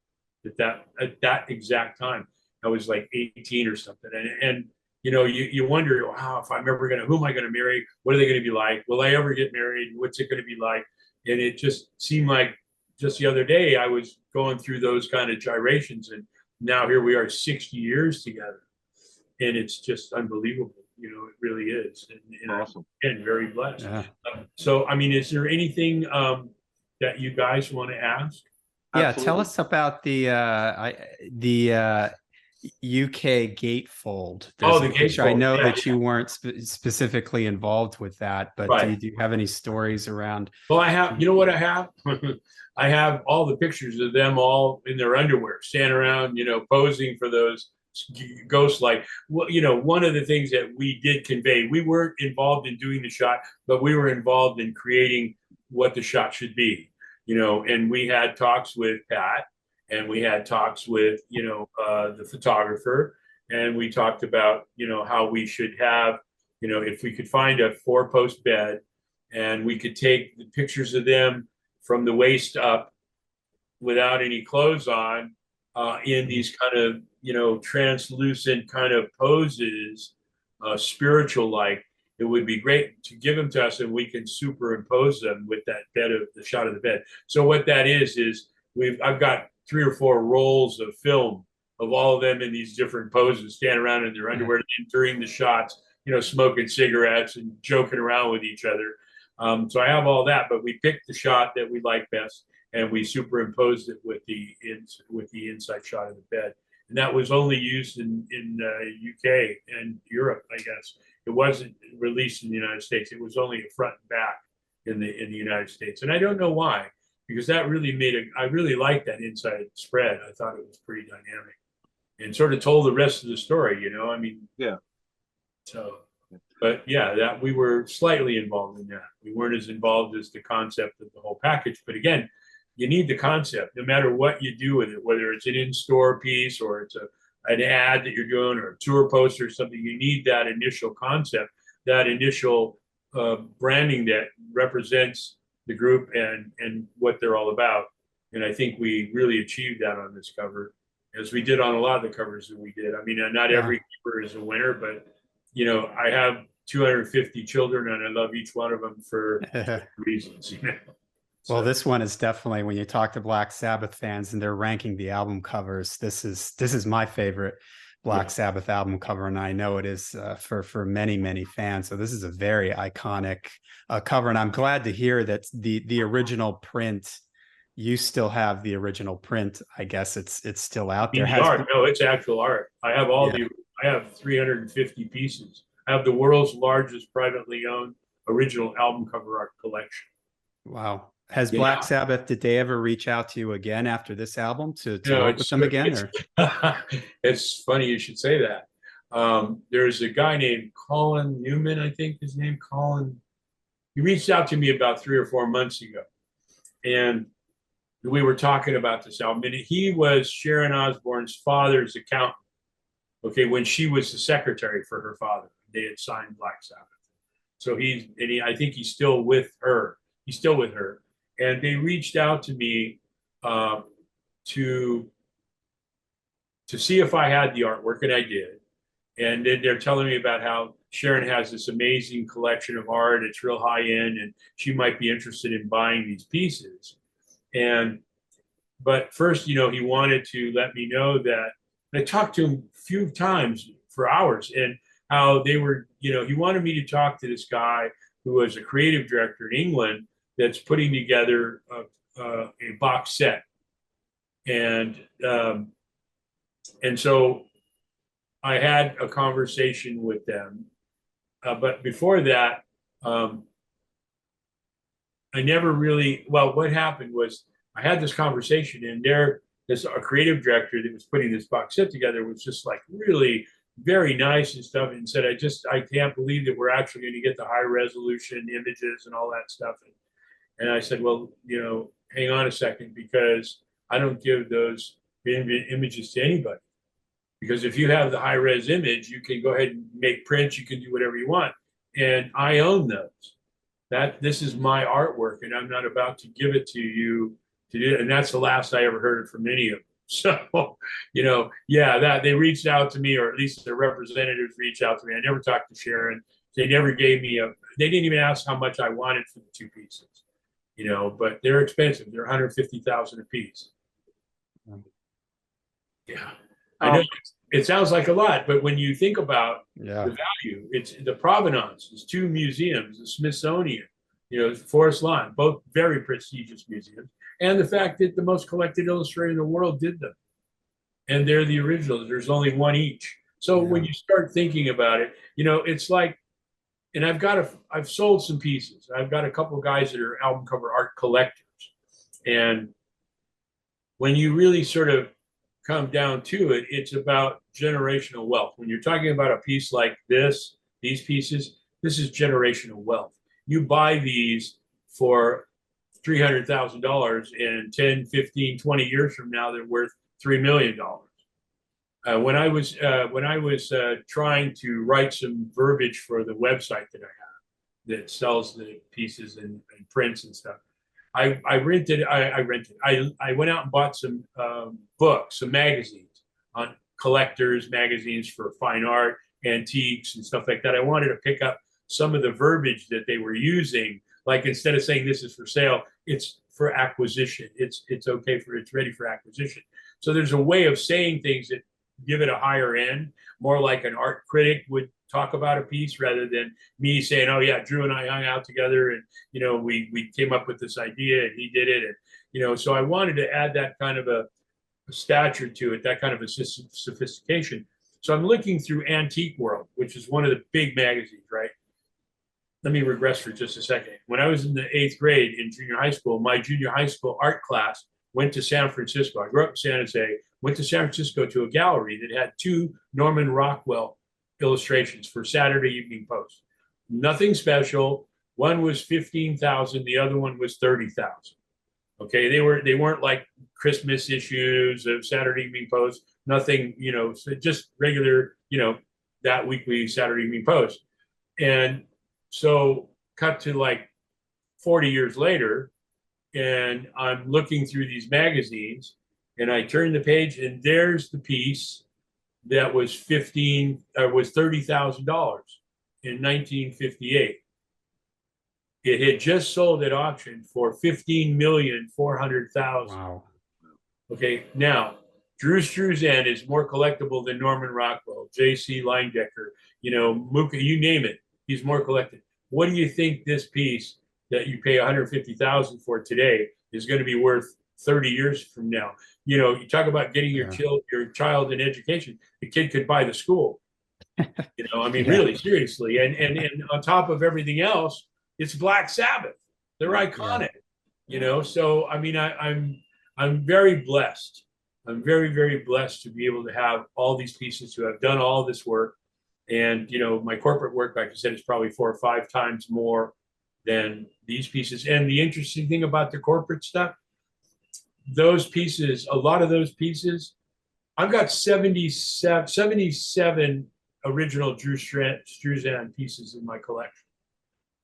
at that exact time. I was like 18 or something. And you wonder, wow, if I'm ever who am I going to marry? What are they going to be like? Will I ever get married? What's it going to be like? And it just seemed like just the other day I was going through those kind of gyrations, and now here we are 60 years together, and it's just unbelievable. It really is. And awesome. And very blessed. Yeah. So, I mean, is there anything that you guys want to ask? Yeah, Absolutely. tell us about the UK gatefold. Oh, the gatefold. I gatefold. know Yeah, that you weren't specifically involved with that, but Right. do you have any stories around? Well, I have, you know what I have? I have all the pictures of them all in their underwear, standing around, posing for those ghost light. Well, one of the things that we did convey, we weren't involved in doing the shot, but we were involved in creating what the shot should be. and we had talks with Pat, and we had talks with, the photographer, and we talked about, how we should have, if we could find a 4-post bed and we could take the pictures of them from the waist up without any clothes on, in these kind of, translucent kind of poses, spiritual like, it would be great to give them to us and we can superimpose them with that bed of the shot of the bed. So what that is I've got 3 or 4 rolls of film of all of them in these different poses, standing around in their underwear during the shots, smoking cigarettes and joking around with each other. So I have all that, but we picked the shot that we like best and we superimposed it with the inside shot of the bed. And that was only used in UK and Europe, I guess. It wasn't released in the United States. It was only a front and back in the United States. And I don't know why, because that really I really liked that inside spread. I thought it was pretty dynamic and sort of told the rest of the story, Yeah. So, but yeah, that we were slightly involved in that. We weren't as involved as the concept of the whole package. But again, you need the concept, no matter what you do with it, whether it's an in-store piece or it's an ad that you're doing or a tour poster or something. You need that initial concept, that initial branding that represents the group and what they're all about. And I think we really achieved that on this cover, as we did on a lot of the covers that we did. I mean, not every keeper is a winner, but I have 250 children and I love each one of them for reasons. Well, this one is definitely, when you talk to Black Sabbath fans and they're ranking the album covers, this is my favorite Black Sabbath album cover, and I know it is for many fans. So this is a very iconic cover, and I'm glad to hear that the original print. You still have the original print. I guess it's still out there. No, it's actual art. I have I have 350 pieces. I have the world's largest privately owned original album cover art collection. Wow. Has Black Sabbath, did they ever reach out to you again after this album to work with them again? It's funny you should say that. There's a guy named Colin Newman, I think his name, Colin. He reached out to me about 3 or 4 months ago. And we were talking about this album. And he was Sharon Osbourne's father's accountant. Okay, when she was the secretary for her father. They had signed Black Sabbath. So I think he's still with her. He's still with her. And they reached out to me to see if I had the artwork, and I did. And then they're telling me about how Sharon has this amazing collection of art. It's real high end, and she might be interested in buying these pieces. But first, he wanted to let me know that I talked to him a few times for hours, and how they were, he wanted me to talk to this guy who was a creative director in England that's putting together a box set. And so I had a conversation with them. But before that, I never really, what happened was I had this conversation, and a creative director that was putting this box set together was just like really very nice and stuff, and said, I can't believe that we're actually going to get the high resolution images and all that stuff. And I said, well, hang on a second, because I don't give those images to anybody. Because if you have the high res image, you can go ahead and make prints, you can do whatever you want. And I own those. This is my artwork, and I'm not about to give it to you to do it. And that's the last I ever heard from any of them. So, that they reached out to me, or at least their representatives reached out to me. I never talked to Sharon. They never gave me they didn't even ask how much I wanted for the 2 pieces, but they're expensive. They're $150,000 a piece. Yeah. I know it sounds like a lot, but when you think about the value, it's the provenance. It's 2 museums, the Smithsonian, Forest Lawn, both very prestigious museums, and the fact that the most collected illustrator in the world did them, and they're the originals. There's only 1 each. So when you start thinking about it, it's like, and I've sold some pieces. I've got a couple of guys that are album cover art collectors, and when you really sort of come down to it, it's about generational wealth. When you're talking about a piece like these pieces, this is generational wealth. You buy these for $300,000, and 10, 15, 20 years from now, they're worth $3 million. When I was trying to write some verbiage for the website that I have that sells the pieces and prints and stuff, I went out and bought some books, some magazines on collectors, magazines for fine art, antiques, and stuff like that. I wanted to pick up some of the verbiage that they were using. Like, instead of saying this is for sale, it's for acquisition. It's ready for acquisition. So there's a way of saying things that give it a higher end, more like an art critic would talk about a piece, rather than me saying, oh yeah, Drew and I hung out together and, you know, we came up with this idea and he did it. And, you know, so I wanted to add that kind of a stature to it, that kind of a sophistication. So I'm looking through Antique World, which is one of the big magazines, right? Let me regress for just a second. When I was in the 8th grade in junior high school, my junior high school art class went to San Francisco. I grew up in San Jose, went to San Francisco to a gallery that had 2 Norman Rockwell illustrations for Saturday Evening Post. Nothing special. One was 15,000, the other one was 30,000. Okay, they weren't like Christmas issues of Saturday Evening Post. Nothing, you know, just regular, you know, that weekly Saturday Evening Post. And so cut to like 40 years later, and I'm looking through these magazines, and I turn the page, and there's the piece that was $30,000 in 1958. It had just sold at auction for $15,400,000. Wow. Okay, now Drew Struzan is more collectible than Norman Rockwell, J.C. Leyendecker, you know, Muka, you name it. He's more collected. What do you think this piece that you pay $150,000 for today is going to be worth 30 years from now? You know, you talk about getting your child in education. The kid could buy the school. You know, I mean, really, seriously. And on top of everything else, it's Black Sabbath. They're iconic. You know, so I mean, I'm very blessed. I'm very, very blessed to be able to have all these pieces, to have done all this work. And, you know, my corporate work, like I said, is probably 4 or 5 times more than these pieces. And the interesting thing about the corporate stuff, those pieces, a lot of those pieces, I've got 77 original Drew Struzan pieces in my collection.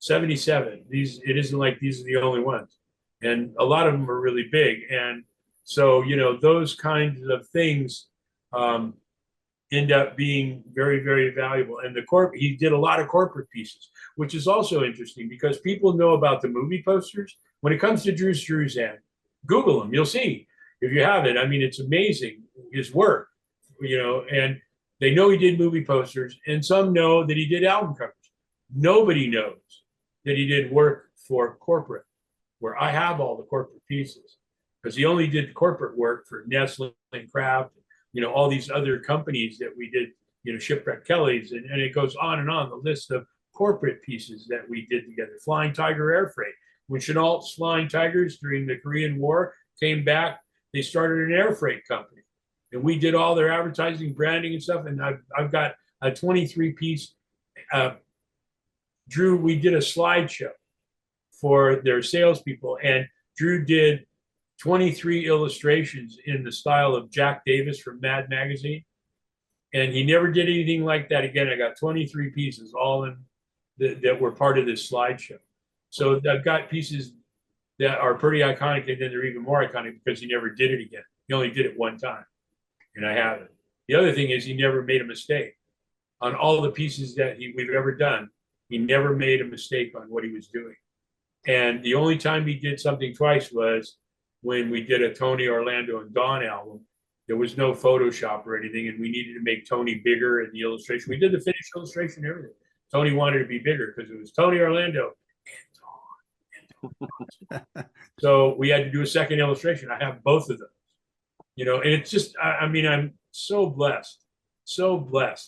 77. It isn't like these are the only ones. And a lot of them are really big. And so, you know, those kinds of things end up being very, very valuable. And he did a lot of corporate pieces, which is also interesting because people know about the movie posters. When it comes to Drew Struzan, Google him, you'll see. If you haven't, I mean, it's amazing, his work, you know, and they know he did movie posters, and some know that he did album covers. Nobody knows that he did work for corporate, where I have all the corporate pieces, because he only did corporate work for Nestle and Kraft, you know, all these other companies that we did, you know, Shipwreck Kelly's, and it goes on, the list of corporate pieces that we did together. Flying Tiger Air Freight. When Chenault's Flying Tigers during the Korean War came back, they started an air freight company. And we did all their advertising, branding, and stuff. And I've got a 23-piece. Drew, we did a slideshow for their salespeople, and Drew did 23 illustrations in the style of Jack Davis from Mad Magazine. And he never did anything like that again. I got 23 pieces, all in that were part of this slideshow. So I've got pieces that are pretty iconic, and then they're even more iconic because he never did it again. He only did it one time, and I haven't. The other thing is he never made a mistake. On all the pieces that we've ever done, he never made a mistake on what he was doing. And the only time he did something twice was when we did a Tony, Orlando, and Dawn album. There was no Photoshop or anything, and we needed to make Tony bigger in the illustration. We did the finished illustration and everything. Tony wanted to be bigger because it was Tony, Orlando, so we had to do a second illustration. I have both of those, you know, and it's just, I mean, I'm so blessed,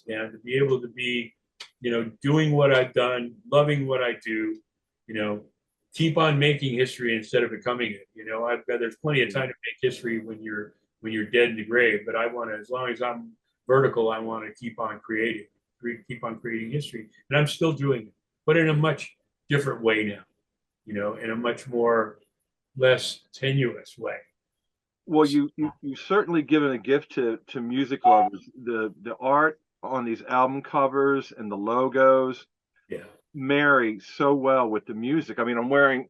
man, to be able to be, you know, doing what I've done, loving what I do, you know, keep on making history instead of becoming it. You know, there's plenty of time to make history when you're dead in the grave, but I want to, as long as I'm vertical, I want to keep on creating history, and I'm still doing it, but in a much different way now. You know, in a much more less tenuous way. Well, you certainly given a gift to music lovers. The art on these album covers and the logos Yeah. marry so well with the music. I mean, I'm wearing,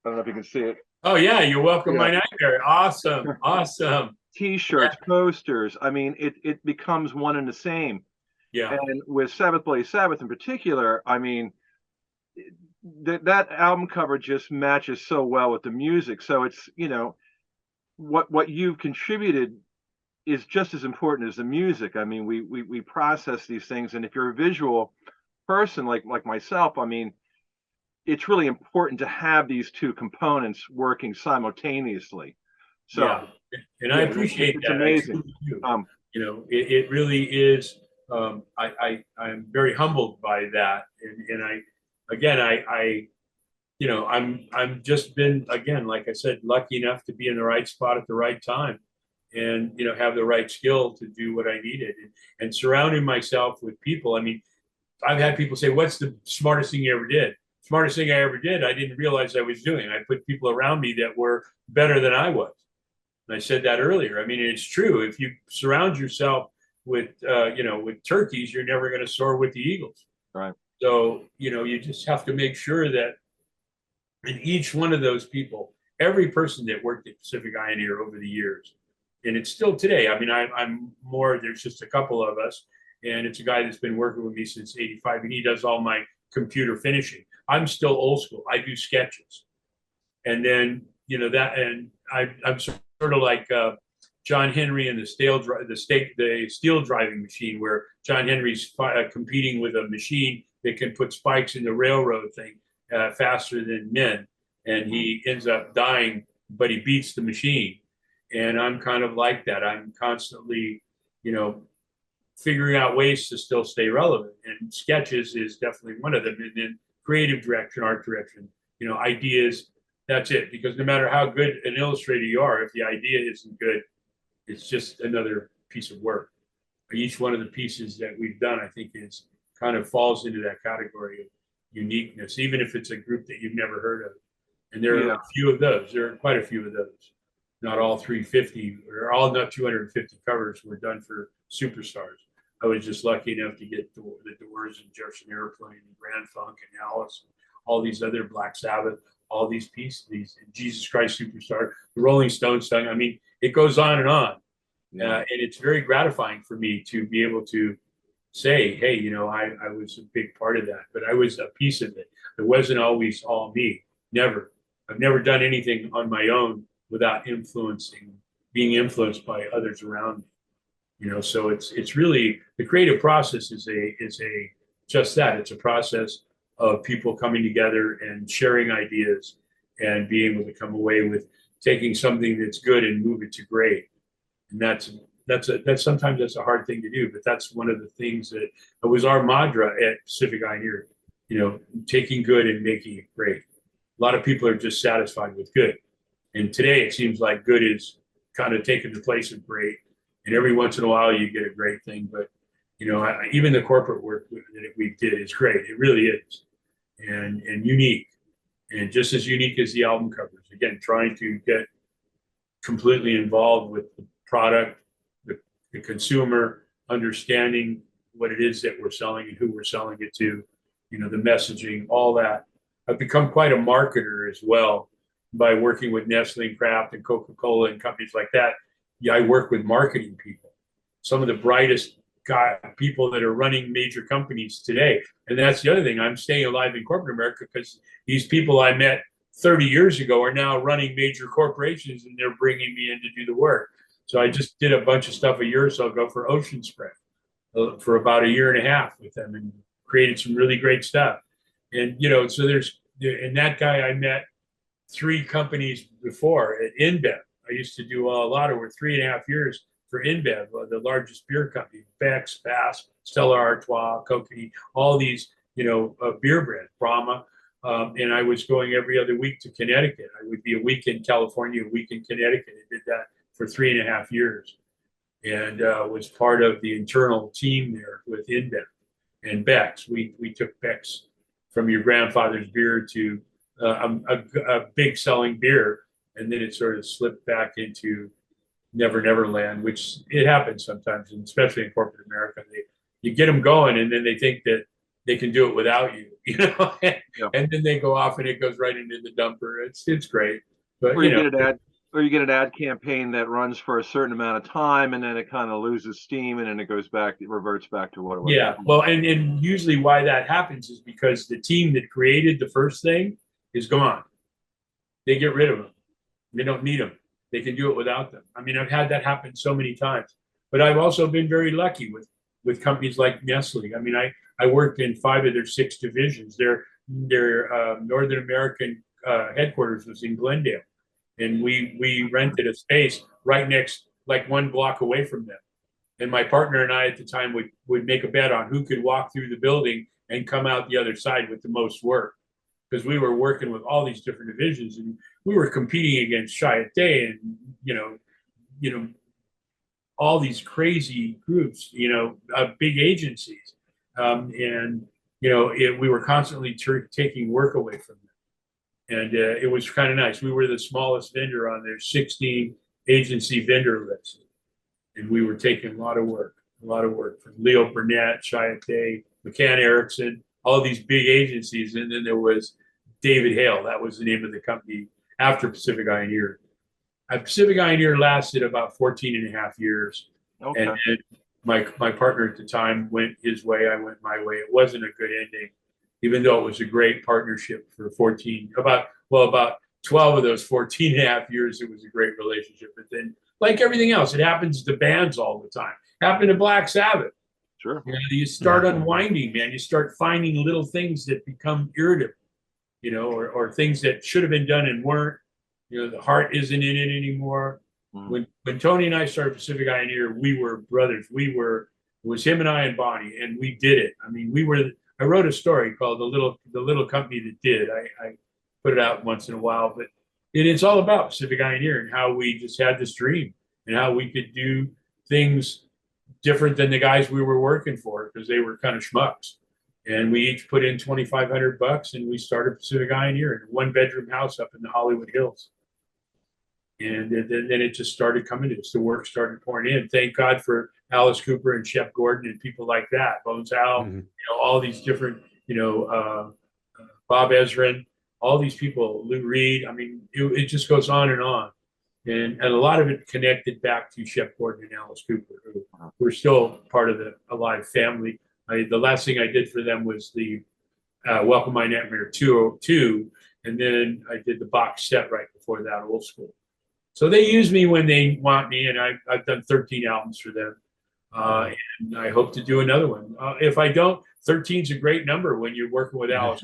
I don't know if you can see it. Oh yeah, you're welcome. Yeah. My nightmare. Awesome, awesome. T-shirts, posters. I mean, it becomes one and the same. Yeah, And with Sabbath Bloody Sabbath in particular, I mean, that album cover just matches so well with the music. So it's, what you've contributed is just as important as the music. I mean, we process these things, and if you're a visual person like myself, I mean, it's really important to have these two components working simultaneously. So yeah, and I appreciate it's that. amazing. It really is. I'm very humbled by that, and I'm just been, again, like I said, lucky enough to be in the right spot at the right time, and have the right skill to do what I needed, and surrounding myself with people. I mean, I've had people say, "What's the smartest thing you ever did?" Smartest thing I ever did, I didn't realize I was doing. I put people around me that were better than I was. And I said that earlier. I mean, it's true. If you surround yourself with with turkeys, you're never going to soar with the eagles. Right. So, you just have to make sure that in each one of those people, every person that worked at Pacific Ioneer over the years, and it's still today. I mean, I'm more, there's just a couple of us, and it's a guy that's been working with me since '85, and he does all my computer finishing. I'm still old school. I do sketches. And then, and I'm sort of like John Henry and the steel driving machine, where John Henry's competing with a machine that can put spikes in the railroad thing faster than men. And he ends up dying, but he beats the machine. And I'm kind of like that. I'm constantly, figuring out ways to still stay relevant. And sketches is definitely one of them. And then creative direction, art direction, ideas, that's it. Because no matter how good an illustrator you are, if the idea isn't good, it's just another piece of work. Each one of the pieces that we've done, I think, is kind of falls into that category of uniqueness, even if it's a group that you've never heard of. And there are a few of those. There are quite a few of those. Not all 350, or all not 250 covers were done for superstars. I was just lucky enough to get the Doors and Jefferson Airplane and Grand Funk and Alice, and all these other Black Sabbath, all these pieces, these Jesus Christ Superstar, the Rolling Stones song. I mean, it goes on and on. And it's very gratifying for me to be able to say, hey, I was a big part of that, but I was a piece of it. It wasn't always all me. Never. I've never done anything on my own without being influenced by others around me. So it's really, the creative process is just that. It's a process of people coming together and sharing ideas and being able to come away with taking something that's good and move it to great. And that's sometimes that's a hard thing to do, but that's one of the things that was our mantra at Pacific Ioneer, taking good and making it great. A lot of people are just satisfied with good. And today it seems like good is kind of taking the place of great. And every once in a while you get a great thing, but even the corporate work that we did is great. It really is, and unique, and just as unique as the album covers. Again, trying to get completely involved with the product, the consumer, understanding what it is that we're selling and who we're selling it to, the messaging, all that. I've become quite a marketer as well by working with Nestle and Kraft and Coca-Cola and companies like that. Yeah, I work with marketing people, some of the brightest people that are running major companies today. And that's the other thing. I'm staying alive in corporate America because these people I met 30 years ago are now running major corporations, and they're bringing me in to do the work. So I just did a bunch of stuff a year or so ago for Ocean Spray for about a year and a half with them, and created some really great stuff. And, so and that guy I met 3 companies before at InBev. I used to do a lot over 3.5 years for InBev, the largest beer company, Beck's, Bass, Stella Artois, Kokanee, all these, beer brands, Brahma. And I was going every other week to Connecticut. I would be a week in California, a week in Connecticut. I did that for 3.5 years, and was part of the internal team there with InBev and Beck's. We took Beck's from your grandfather's beer to a big selling beer, and then it sort of slipped back into Never Never Land, which it happens sometimes, and especially in corporate America. You get them going, and then they think that they can do it without you, Yeah. and then they go off, and it goes right into the dumper. It's great, but Or you get an ad campaign that runs for a certain amount of time, and then it kind of loses steam, and then it reverts back to what it was. Yeah, well, and usually why that happens is because the team that created the first thing is gone. They get rid of them. They don't need them. They can do it without them. I mean, I've had that happen so many times. But I've also been very lucky with companies like Nestle. I mean, I worked in 5 of their 6 divisions. Their Northern American headquarters was in Glendale, and we rented a space right next, like 1 block away from them. And my partner and I at the time would make a bet on who could walk through the building and come out the other side with the most work, because we were working with all these different divisions, and we were competing against Chiat-Day and all these crazy groups, big agencies, and we were constantly taking work away from them, and it was kind of nice. We were the smallest vendor on their 16 agency vendor list, and we were taking a lot of work from Leo Burnett, Chiat-Day, McCann Erickson, all these big agencies, and then there was David Hale. That was the name of the company after Pacific Ioneer. Pacific Ioneer lasted about 14 and a half years. Okay. And my partner at the time went his way, I went my way. It wasn't a good ending, even though it was a great partnership for about 12 of those 14 and a half years, it was a great relationship. But then, like everything else, it happens to bands all the time. It happened to Black Sabbath. Sure. You start unwinding, man. You start finding little things that become irritable, or things that should have been done and weren't. The heart isn't in it anymore. Mm. When Tony and I started Pacific Ioneer, we were brothers. It was him and I and Bonnie, and we did it. I mean, I wrote a story called The Little Company That Did. I put it out once in a while, but it's all about Pacific Ioneer and how we just had this dream and how we could do things different than the guys we were working for, because they were kind of schmucks. And we each put in $2,500, and we started Pacific Ioneer in a 1-bedroom house up in the Hollywood Hills. And then it just started coming to us. The work started pouring in. Thank God for Alice Cooper and Shep Gordon and people like that. Bones Howe, all these different, Bob Ezrin, all these people, Lou Reed. I mean, it just goes on. And a lot of it connected back to Shep Gordon and Alice Cooper, who were still part of the Alive family. The last thing I did for them was the Welcome My Nightmare 202, and then I did the box set right before that, Old School. So they use me when they want me, and I've done 13 albums for them, and I hope to do another one. If I don't, 13's a great number when you're working with Alice.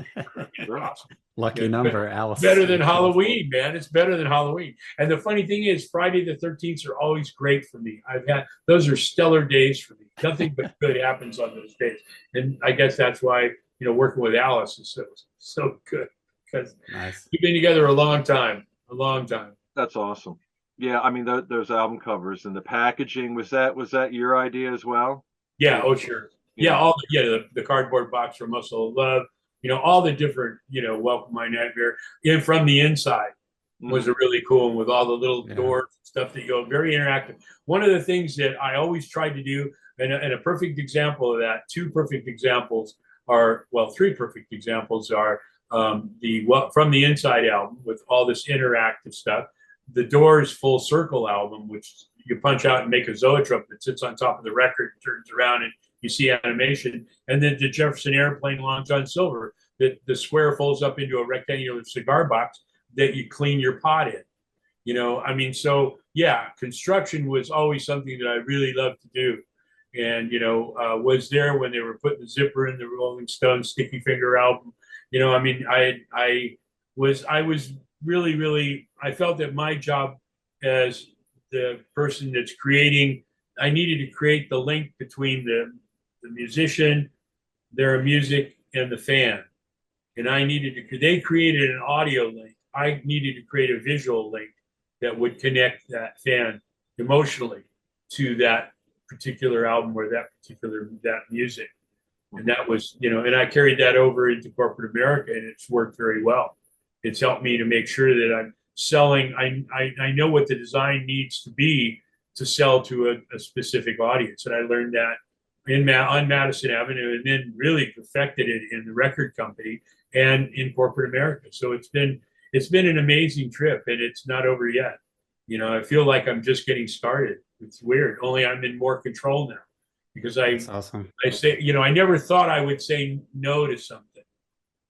Awesome. Lucky number, Alice. Better than Halloween, man. It's better than Halloween. And the funny thing is, Friday the 13th are always great for me. Those are stellar days for me. Nothing but good happens on those days, and I guess that's why working with Alice is so good, because we've been together a long time. That's awesome. Yeah, I mean those album covers and the packaging, was that your idea as well? Yeah. Oh, sure. Yeah. The cardboard box for Muscle of Love. All the different Welcome My Nightmare. And From the Inside was a really cool one with all the little doors and stuff that go very interactive. One of the things that I always tried to do, and a perfect example of that, 3 perfect examples are the From the Inside album with all this interactive stuff, the Doors Full Circle album, which you punch out and make a zoetrope that sits on top of the record and turns around and you see animation, and then the Jefferson Airplane Long John Silver, that the square folds up into a rectangular cigar box that you clean your pot in. So yeah, construction was always something that I really loved to do. And, was there when they were putting the zipper in the Rolling Stones Sticky Finger album. I was really, really, I felt that my job as the person that's creating, I needed to create the link between the musician, their music, and the fan. And they created an audio link. I needed to create a visual link that would connect that fan emotionally to that particular album or that music. And that was, and I carried that over into corporate America, and it's worked very well. It's helped me to make sure that I'm selling. I know what the design needs to be to sell to a specific audience. And I learned that on Madison Avenue, and then really perfected it in the record company and in corporate America. So it's been an amazing trip, and it's not over yet. I feel like I'm just getting started. It's weird. Only I'm in more control now, because That's awesome. I say, I never thought I would say no to something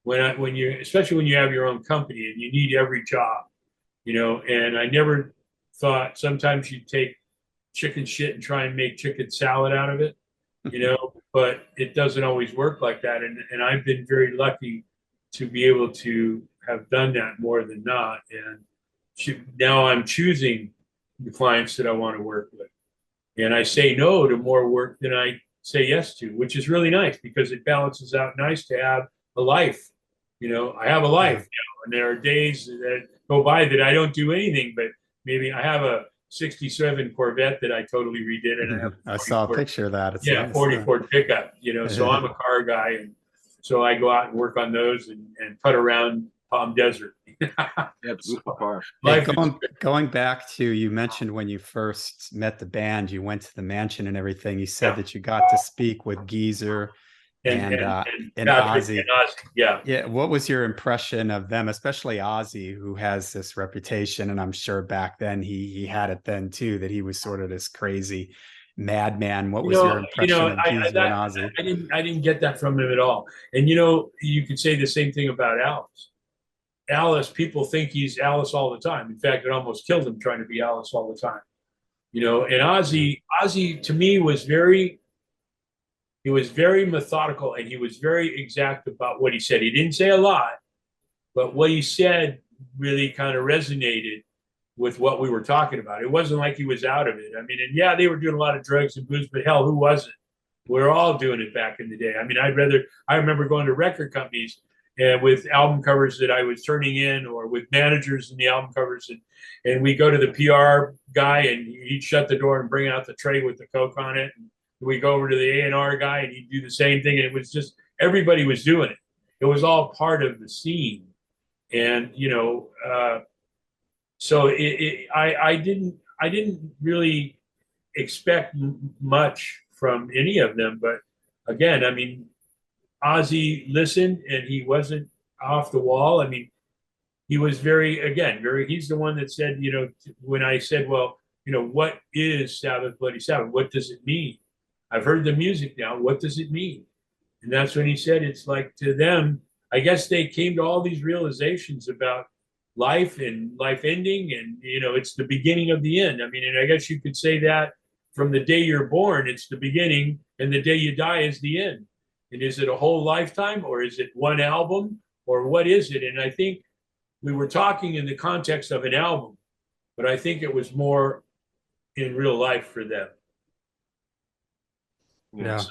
especially when you have your own company and you need every job, and I never thought sometimes you take chicken shit and try and make chicken salad out of it, but it doesn't always work like that. And I've been very lucky to be able to have done that more than not. And now I'm choosing the clients that I want to work with. And I say no to more work than I say yes to, which is really nice because it balances out nice to have a life. I have a life now, and there are days that go by that I don't do anything, but maybe I have a 67 Corvette that I totally redid, and I saw a picture of that. It's nice. 40 Ford pickup, so I'm a car guy, and so I go out and work on those and put around Palm Desert. Beautiful car. Hey, going back to, you mentioned when you first met the band, you went to the mansion and everything. You said that you got to speak with Geezer and Ozzy. Yeah. What was your impression of them, especially Ozzy, who has this reputation? And I'm sure back then he had it then too, that he was sort of this crazy madman. What was your impression of Geezer and Ozzy? I didn't get that from him at all. And you could say the same thing about Alice. Alice, people think he's Alice all the time. In fact, it almost killed him trying to be Alice all the time. And Ozzy to me was very methodical, and he was very exact about what he said. He didn't say a lot, but what he said really kind of resonated with what we were talking about. It wasn't like he was out of it. I mean, and yeah, they were doing a lot of drugs and booze, but hell, who wasn't? We were all doing it back in the day. I mean, I remember going to record companies and with album covers that I was turning in, or with managers in the album covers, and we go to the PR guy and he'd shut the door and bring out the tray with the Coke on it. And we go over to the A&R guy and he'd do the same thing. And it was just, everybody was doing it. It was all part of the scene. And, so I didn't really expect much from any of them. But again, I mean, Ozzy listened and he wasn't off the wall. I mean, he was he's the one that said, when I said, well, what is Sabbath, Bloody Sabbath? What does it mean? I've heard the music now. What does it mean? And that's when he said, it's like, to them, I guess they came to all these realizations about life and life ending. And, it's the beginning of the end. I mean, and I guess you could say that from the day you're born, it's the beginning, and the day you die is the end. And is it a whole lifetime, or is it one album, or what is it? And I think we were talking in the context of an album, but I think it was more in real life for them. Yeah. So,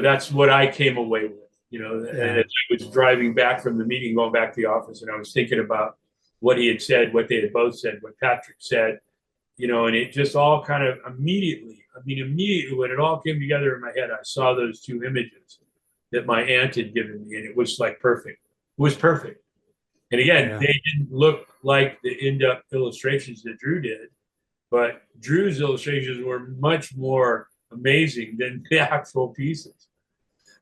that's what I came away with, and as I was driving back from the meeting, going back to the office, and I was thinking about what he had said, what they had both said, what Patrick said, and it just all kind of immediately when it all came together in my head, I saw those two images that my aunt had given me, and it was like perfect. It was perfect. And again, they didn't look like the in-depth illustrations that Drew did, but Drew's illustrations were much more amazing than the actual pieces.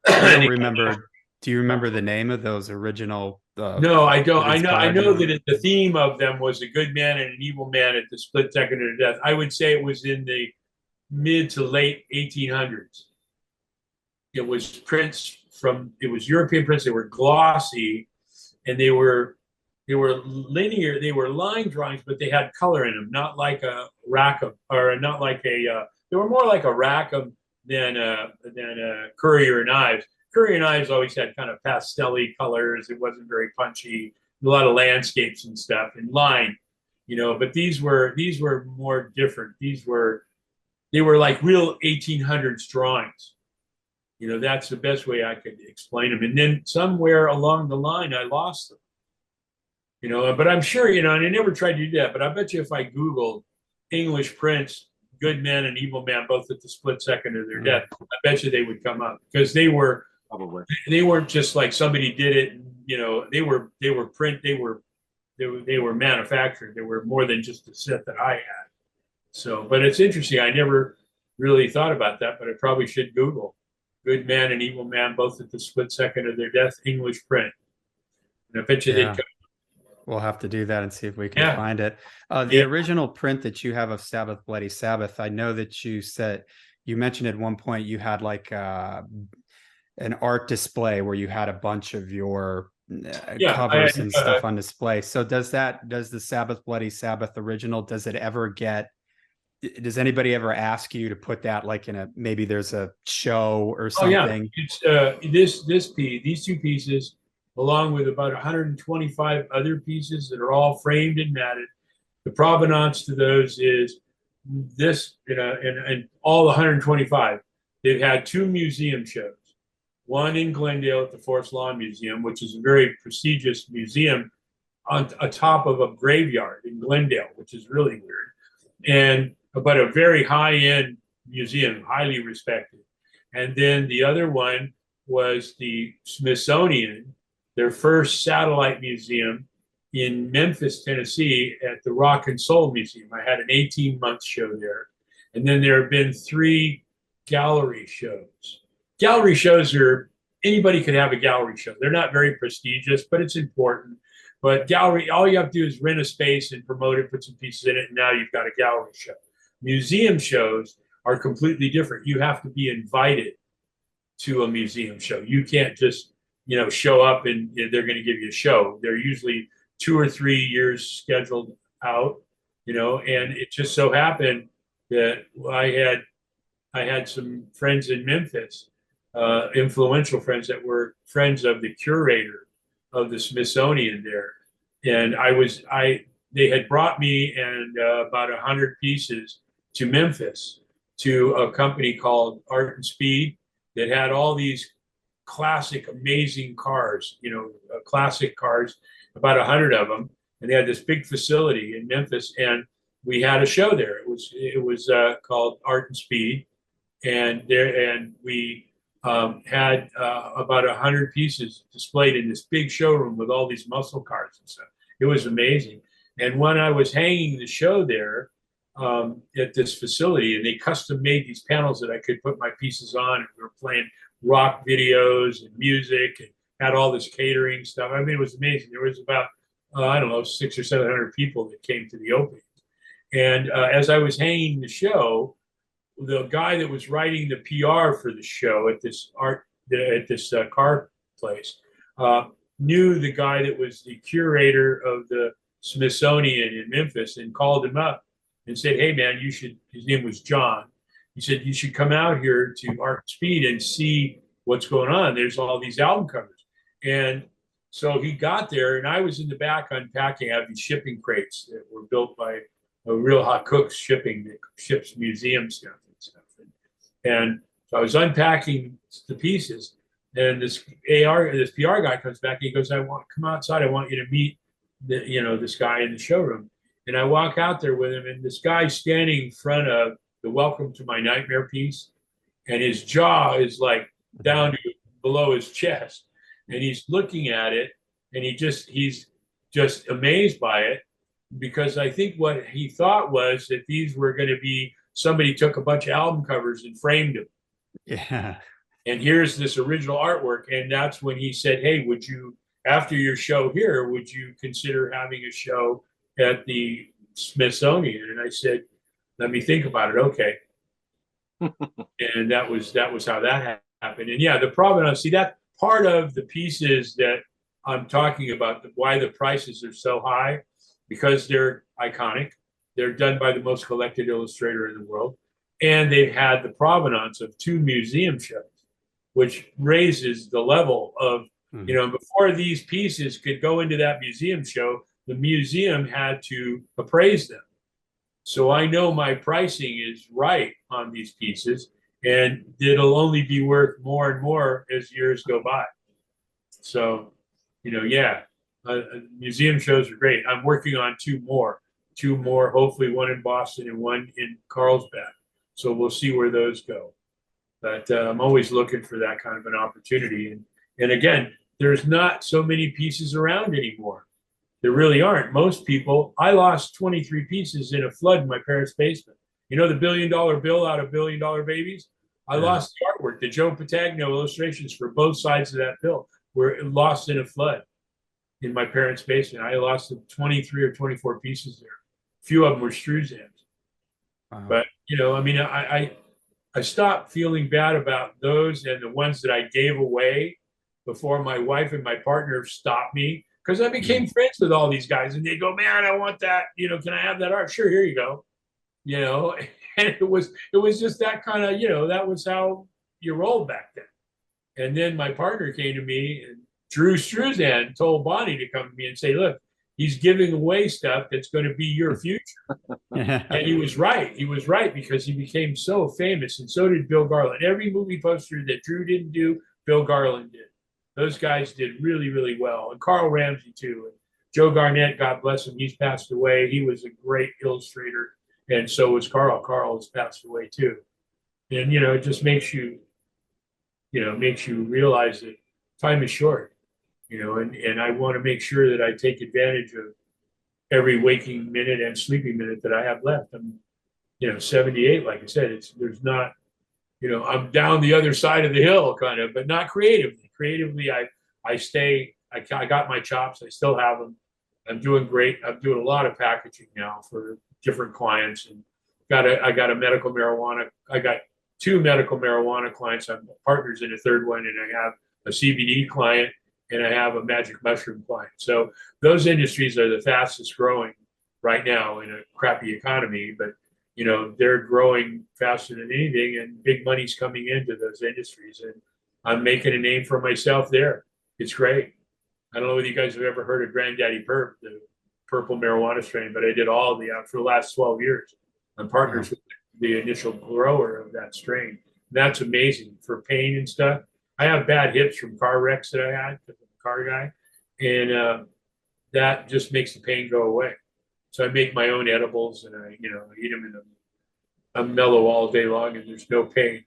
I don't remember. Do you remember the name of those original? No, I don't. I know that the theme of them was a good man and an evil man at the split second of death. I would say it was in the mid to late 1800s. It was European prints. They were glossy, and they were linear. They were line drawings, but they had color in them, not like a Rackham, or not like a. They were more like a Rackham than a Courier Knives. Courier Knives always had kind of pastel-y colors. It wasn't very punchy. A lot of landscapes and stuff and line, But these were more different. They were like real 1800s drawings. That's the best way I could explain them. And then somewhere along the line, I lost them. But I'm sure, and I never tried to do that, but I bet you if I Googled English prints, good man and evil man, both at the split second of their death, I bet you they would come up, because they weren't just like somebody did it. They were they were manufactured. They were more than just a set that I had. So, but it's interesting. I never really thought about that, but I probably should Google Good Man and Evil Man, both at the split second of their death, English print. And I bet you they'd come. We'll have to do that and see if we can Yeah. find it. The original print that you have of Sabbath, Bloody Sabbath, I know that you mentioned at one point you had like an art display where you had a bunch of your covers and stuff on display. So does the Sabbath, Bloody Sabbath original, does anybody ever ask you to put that like maybe there's a show or something? Oh, yeah. It's these two pieces, along with about 125 other pieces that are all framed and matted. The provenance to those is this, and all 125. They've had 2 museum shows. One in Glendale at the Forest Lawn Museum, which is a very prestigious museum on top of a graveyard in Glendale, which is really weird. But a very high-end museum, highly respected. And then the other one was the Smithsonian, their first satellite museum in Memphis, Tennessee, at the Rock and Soul Museum. I had an 18-month show there. And then there have been 3 gallery shows. Gallery shows anybody could have a gallery show. They're not very prestigious, but it's important. But gallery, all you have to do is rent a space and promote it, put some pieces in it, and now you've got a gallery show. Museum shows are completely different. You have to be invited to a museum show. You can't just, show up and they're going to give you a show. They're usually 2 or 3 years scheduled out, and it just so happened that I had some friends in Memphis, influential friends that were friends of the curator of the Smithsonian there. And they had brought me and about 100 pieces to Memphis to a company called Art and Speed that had all these classic, amazing cars, classic cars, about 100 of them. And they had this big facility in Memphis, and we had a show there. It was called Art and Speed, and we had about 100 pieces displayed in this big showroom with all these muscle cars and stuff. It was amazing. And when I was hanging the show there at this facility, and they custom made these panels that I could put my pieces on, and we were playing rock videos and music, and had all this catering stuff. I mean, it was amazing. There was about, 600 or 700 people that came to the opening. And as I was hanging the show, the guy that was writing the PR for the show at this car place knew the guy that was the curator of the Smithsonian in Memphis, and called him up and said, "Hey man, his name was John. He said, you should come out here to Art Speed and see what's going on. There's all these album covers." And so he got there, and I was in the back unpacking. I have these shipping crates that were built by a Real Hot Cooks shipping that ships museum stuff and stuff. And so I was unpacking the pieces, and this PR guy comes back, and he goes, "Come outside. I want you to meet this guy in the showroom." And I walk out there with him, and this guy's standing in front of the Welcome to My Nightmare piece, and his jaw is like down to below his chest, and he's looking at it, and he's just amazed by it, because I think what he thought was that these were going to be, somebody took a bunch of album covers and framed them. Yeah. And here's this original artwork. And that's when he said, "Hey, after your show here, would you consider having a show at the Smithsonian?" And I said, "Let me think about it." Okay. And that was how that happened. And yeah, the problem, see, that part of the pieces that I'm talking about, why the prices are so high, because they're iconic. They're done by the most collected illustrator in the world. And they've had the provenance of 2 museum shows, which raises the level of, before these pieces could go into that museum show, the museum had to appraise them. So I know my pricing is right on these pieces, and it'll only be worth more and more as years go by. So, museum shows are great. I'm working on 2 more, hopefully one in Boston and one in Carlsbad. So we'll see where those go. But I'm always looking for that kind of an opportunity. And again, there's not so many pieces around anymore. There really aren't. Most people, I lost 23 pieces in a flood in my parents' basement. You know the $1 billion bill out of $1 billion babies? I lost the artwork. The Joe Patagno illustrations for both sides of that bill were lost in a flood in my parents' basement. I lost 23 or 24 pieces there. A few of them were Struzans. Wow. But, I mean, I stopped feeling bad about those and the ones that I gave away before my wife and my partner stopped me, because I became friends with all these guys, and they go, man, I want that. Can I have that art? Sure, here you go. And it was just that kind of, that was how you rolled back then. And then my partner came to me, and Drew Struzan told Bonnie to come to me and say, look, he's giving away stuff that's going to be your future. And he was right. He was right, because he became so famous, and so did Bill Garland. Every movie poster that Drew didn't do, Bill Garland did. Those guys did really, really well. And Carl Ramsey, too. And Joe Garnett, God bless him, he's passed away. He was a great illustrator. And so was Carl. Carl has passed away, too. And, it just makes you realize that time is short. And I want to make sure that I take advantage of every waking minute and sleeping minute that I have left. I'm, 78, like I said, there's not, I'm down the other side of the hill kind of, but not creatively. Creatively, I got my chops. I still have them. I'm doing great. I'm doing a lot of packaging now for different clients, and I got a medical marijuana. I got 2 medical marijuana clients. I'm partners in a third one, and I have a CBD client, and I have a magic mushroom client. So those industries are the fastest growing right now in a crappy economy, but they're growing faster than anything, and big money's coming into those industries, and I'm making a name for myself there. It's great. I don't know whether you guys have ever heard of Granddaddy Perp, the purple marijuana strain, but I did all of for the last 12 years. I'm partners with the initial grower of that strain. That's amazing for pain and stuff. I have bad hips from car wrecks that I had because I'm a car guy, and that just makes the pain go away. So I make my own edibles, and I eat them, and I'm mellow all day long, and there's no pain.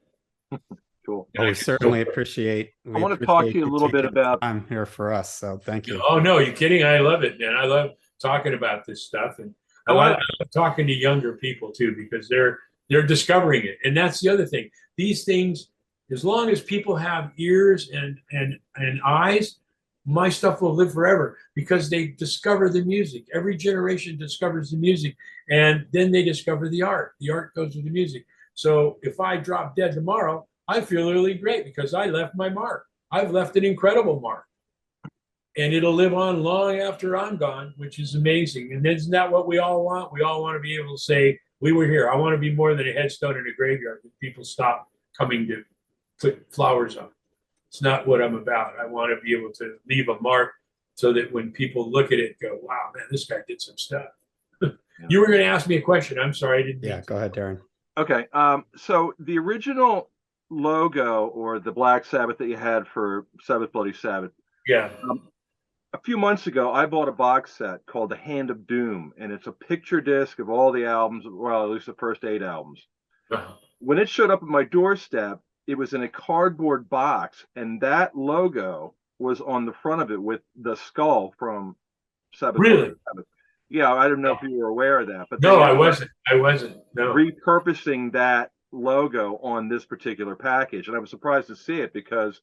Cool. Well, we certainly appreciate. I want to talk to you a little bit about. I'm here for us, so thank you. Oh no, you kidding? I love it, man. I love talking about this stuff, and I love talking to younger people too, because they're discovering it, and that's the other thing. These things, as long as people have ears and eyes, my stuff will live forever, because they discover the music. Every generation discovers the music, and then they discover the art. The art goes with the music. So if I drop dead tomorrow, I feel really great, because I left my mark. I've left an incredible mark, and it'll live on long after I'm gone, which is amazing. And isn't that what we all want? We all want to be able to say, we were here. I want to be more than a headstone in a graveyard that people stop coming to put flowers on. It's not what I'm about. I want to be able to leave a mark so that when people look at it, go, wow, man, this guy did some stuff. You were going to ask me a question. I'm sorry. I didn't. Yeah, go ahead, Darren. Okay. So the original logo, or the Black Sabbath that you had for Sabbath Bloody Sabbath. Yeah. A few months ago, I bought a box set called The Hand of Doom, and it's a picture disc of all the albums, well, at least the first 8 albums. When it showed up at my doorstep, it was in a cardboard box, and that logo was on the front of it with the skull from Sabbath. Really? Sabbath. Yeah, I don't know if you were aware of that, but no, I wasn't. No. Repurposing that logo on this particular package, and I was surprised to see it, because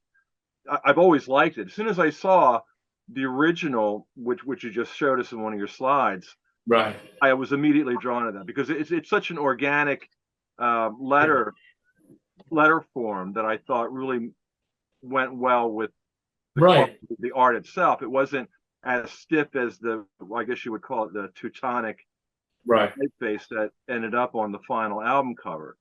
I've always liked it. As soon as I saw the original, which you just showed us in one of your slides, right, I was immediately drawn to that, because it's such an organic letter form that I thought really went well with the art itself. It wasn't as stiff as I guess you would call it, the Teutonic typeface that ended up on the final album cover.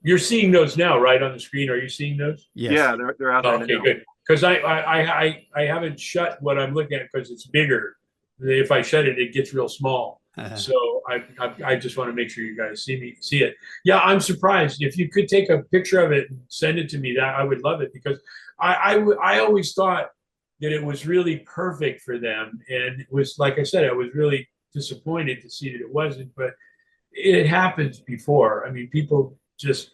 You're seeing those now, right, on the screen? Are you seeing those? Yes. Yeah, they're out there. Okay, now. good. Because I haven't shut what I'm looking at, because it's bigger. If I shut it, it gets real small. So I just want to make sure you guys see it. Yeah, I'm surprised. If you could take a picture of it and send it to me, that I would love it, because I always thought that it was really perfect for them, and it was, like I said, I was really disappointed to see that it wasn't, but it happens before. I mean, people just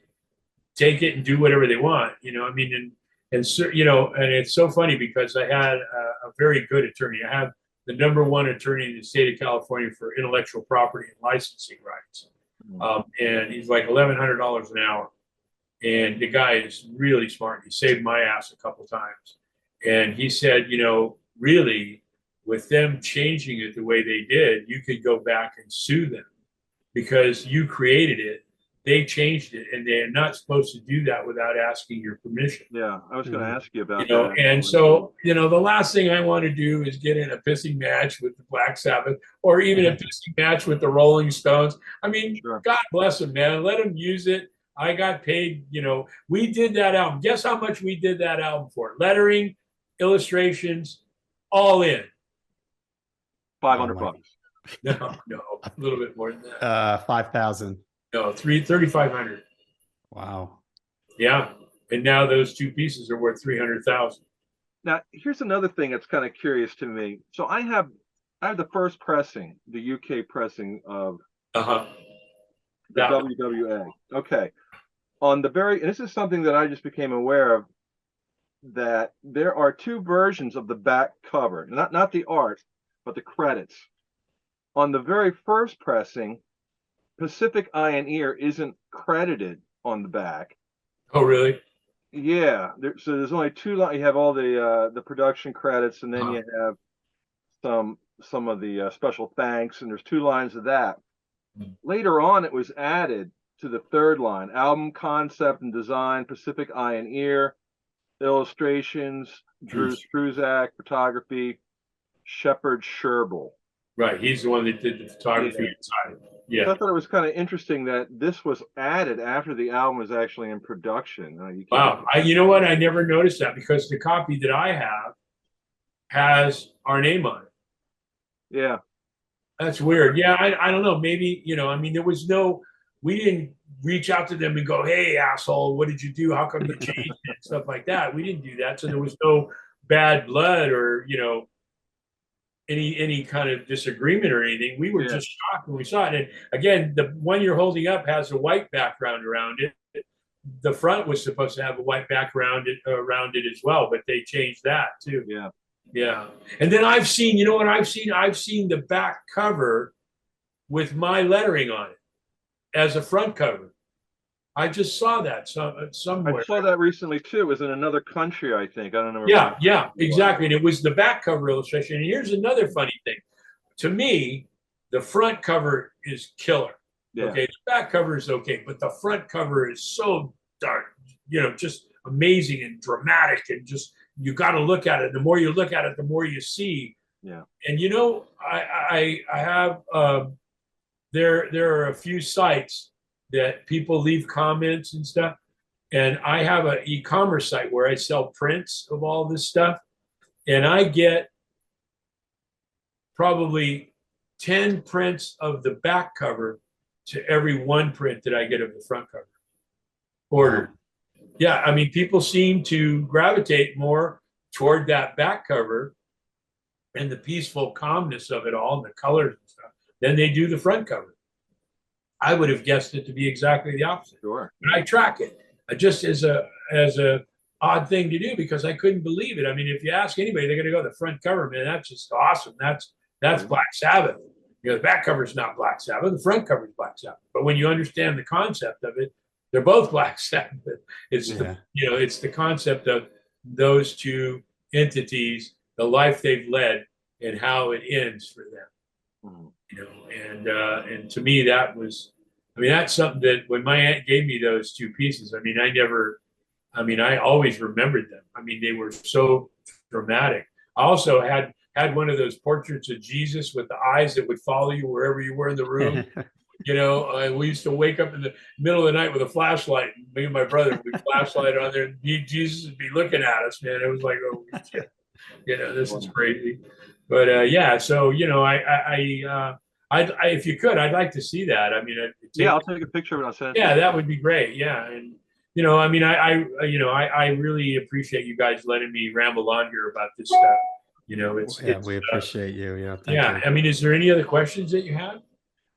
take it and do whatever they want, I mean, and so, and it's so funny, because I had a very good attorney. I have the #1 attorney in the state of California for intellectual property and licensing rights. And he's like $1,100 an hour. And the guy is really smart. He saved my ass a couple times. And he said, you know, really, with them changing it the way they did, you could go back and sue them because you created it. They changed it, and they're not supposed to do that without asking your permission. Yeah, I was going to ask you about You know, that. and so, you know, the last thing I want to do is get in a pissing match with the Black Sabbath or even a pissing match with the Rolling Stones. I mean, Sure. God bless them, man. Let them use it. I got paid, you know, we did that album. Guess how much we did that album for? Lettering, illustrations, all in. $500. No, a little bit more than that. 5,000. No, 3,500. Wow. Yeah. And now those two pieces are worth 300,000. Now, here's another thing that's kind of curious to me. So I have the first pressing, the UK pressing of the WWA. Okay. On the very, and this is something that I just became aware of, that there are two versions of the back cover, not the art, but the credits. On the very first pressing, Pacific Eye and Ear isn't credited on the back. Oh, really? Yeah. So there's only two lines. You have all the production credits, and then you have some of the special thanks, and there's 2 lines of that. Later on, it was added to the third line: album concept and design, Pacific Eye and Ear, illustrations, Drew Struzak, photography, Shepard Sherbel. Right. He's the one that did the photography inside. Yeah. So I thought it was kind of interesting that this was added after the album was actually in production. Wow. You know what? I never noticed that because the copy that I have has our name on it. Yeah. That's weird. Yeah. I don't know. Maybe, you know, I mean, we didn't reach out to them and go, hey, asshole, what did you do? How come you changed it? And stuff like that. We didn't do that. So there was no bad blood or, you know, any kind of disagreement or anything. We were just shocked when we saw it. And again, the one you're holding up has a white background around it. The front was supposed to have a white background around it as well, but they changed that too. Yeah. Yeah. And then I've seen, you know what I've seen? I've seen the back cover with my lettering on it as a front cover. I just saw that somewhere. I saw that recently too. It was in another country, I think. I don't know. Yeah, exactly. And it was the back cover illustration. And here's another funny thing. To me, the front cover is killer. Yeah. Okay, the back cover is okay, but the front cover is so dark, you know, just amazing and dramatic, and just you got to look at it. The more you look at it, the more you see. Yeah. And you know, I have there are a few sites that people leave comments and stuff. And I have an e-commerce site where I sell prints of all this stuff. And I get probably 10 prints of the back cover to every 1 print that I get of the front cover ordered. Yeah, I mean, people seem to gravitate more toward that back cover and the peaceful calmness of it all and the colors and stuff than they do the front cover. I would have guessed it to be exactly the opposite. Sure. But I track it just as a odd thing to do because I couldn't believe it. I mean, if you ask anybody, they're going to go the front cover, man. That's just awesome. That's Black Sabbath. You know, the back cover is not Black Sabbath. The front cover is Black Sabbath. But when you understand the concept of it, they're both Black Sabbath. It's it's the concept of those two entities, the life they've led, and how it ends for them. You know, and to me that was, I mean, that's something that when my aunt gave me those 2 pieces, I mean, I always remembered them. I mean, they were so dramatic. I also had one of those portraits of Jesus with the eyes that would follow you wherever you were in the room. You know, we used to wake up in the middle of the night with a flashlight. Me and my brother would flashlight on there, and Jesus would be looking at us, man. It was like, oh shit, you know, this is crazy. But yeah, so you know, I if you could, I'd like to see that. I mean, I'll take a picture of it. I'll send it. Yeah, that would be great. Yeah, and you know, I mean, I really appreciate you guys letting me ramble on here about this stuff. You know, we appreciate you. Yeah. Thank you. I mean, is there any other questions that you have?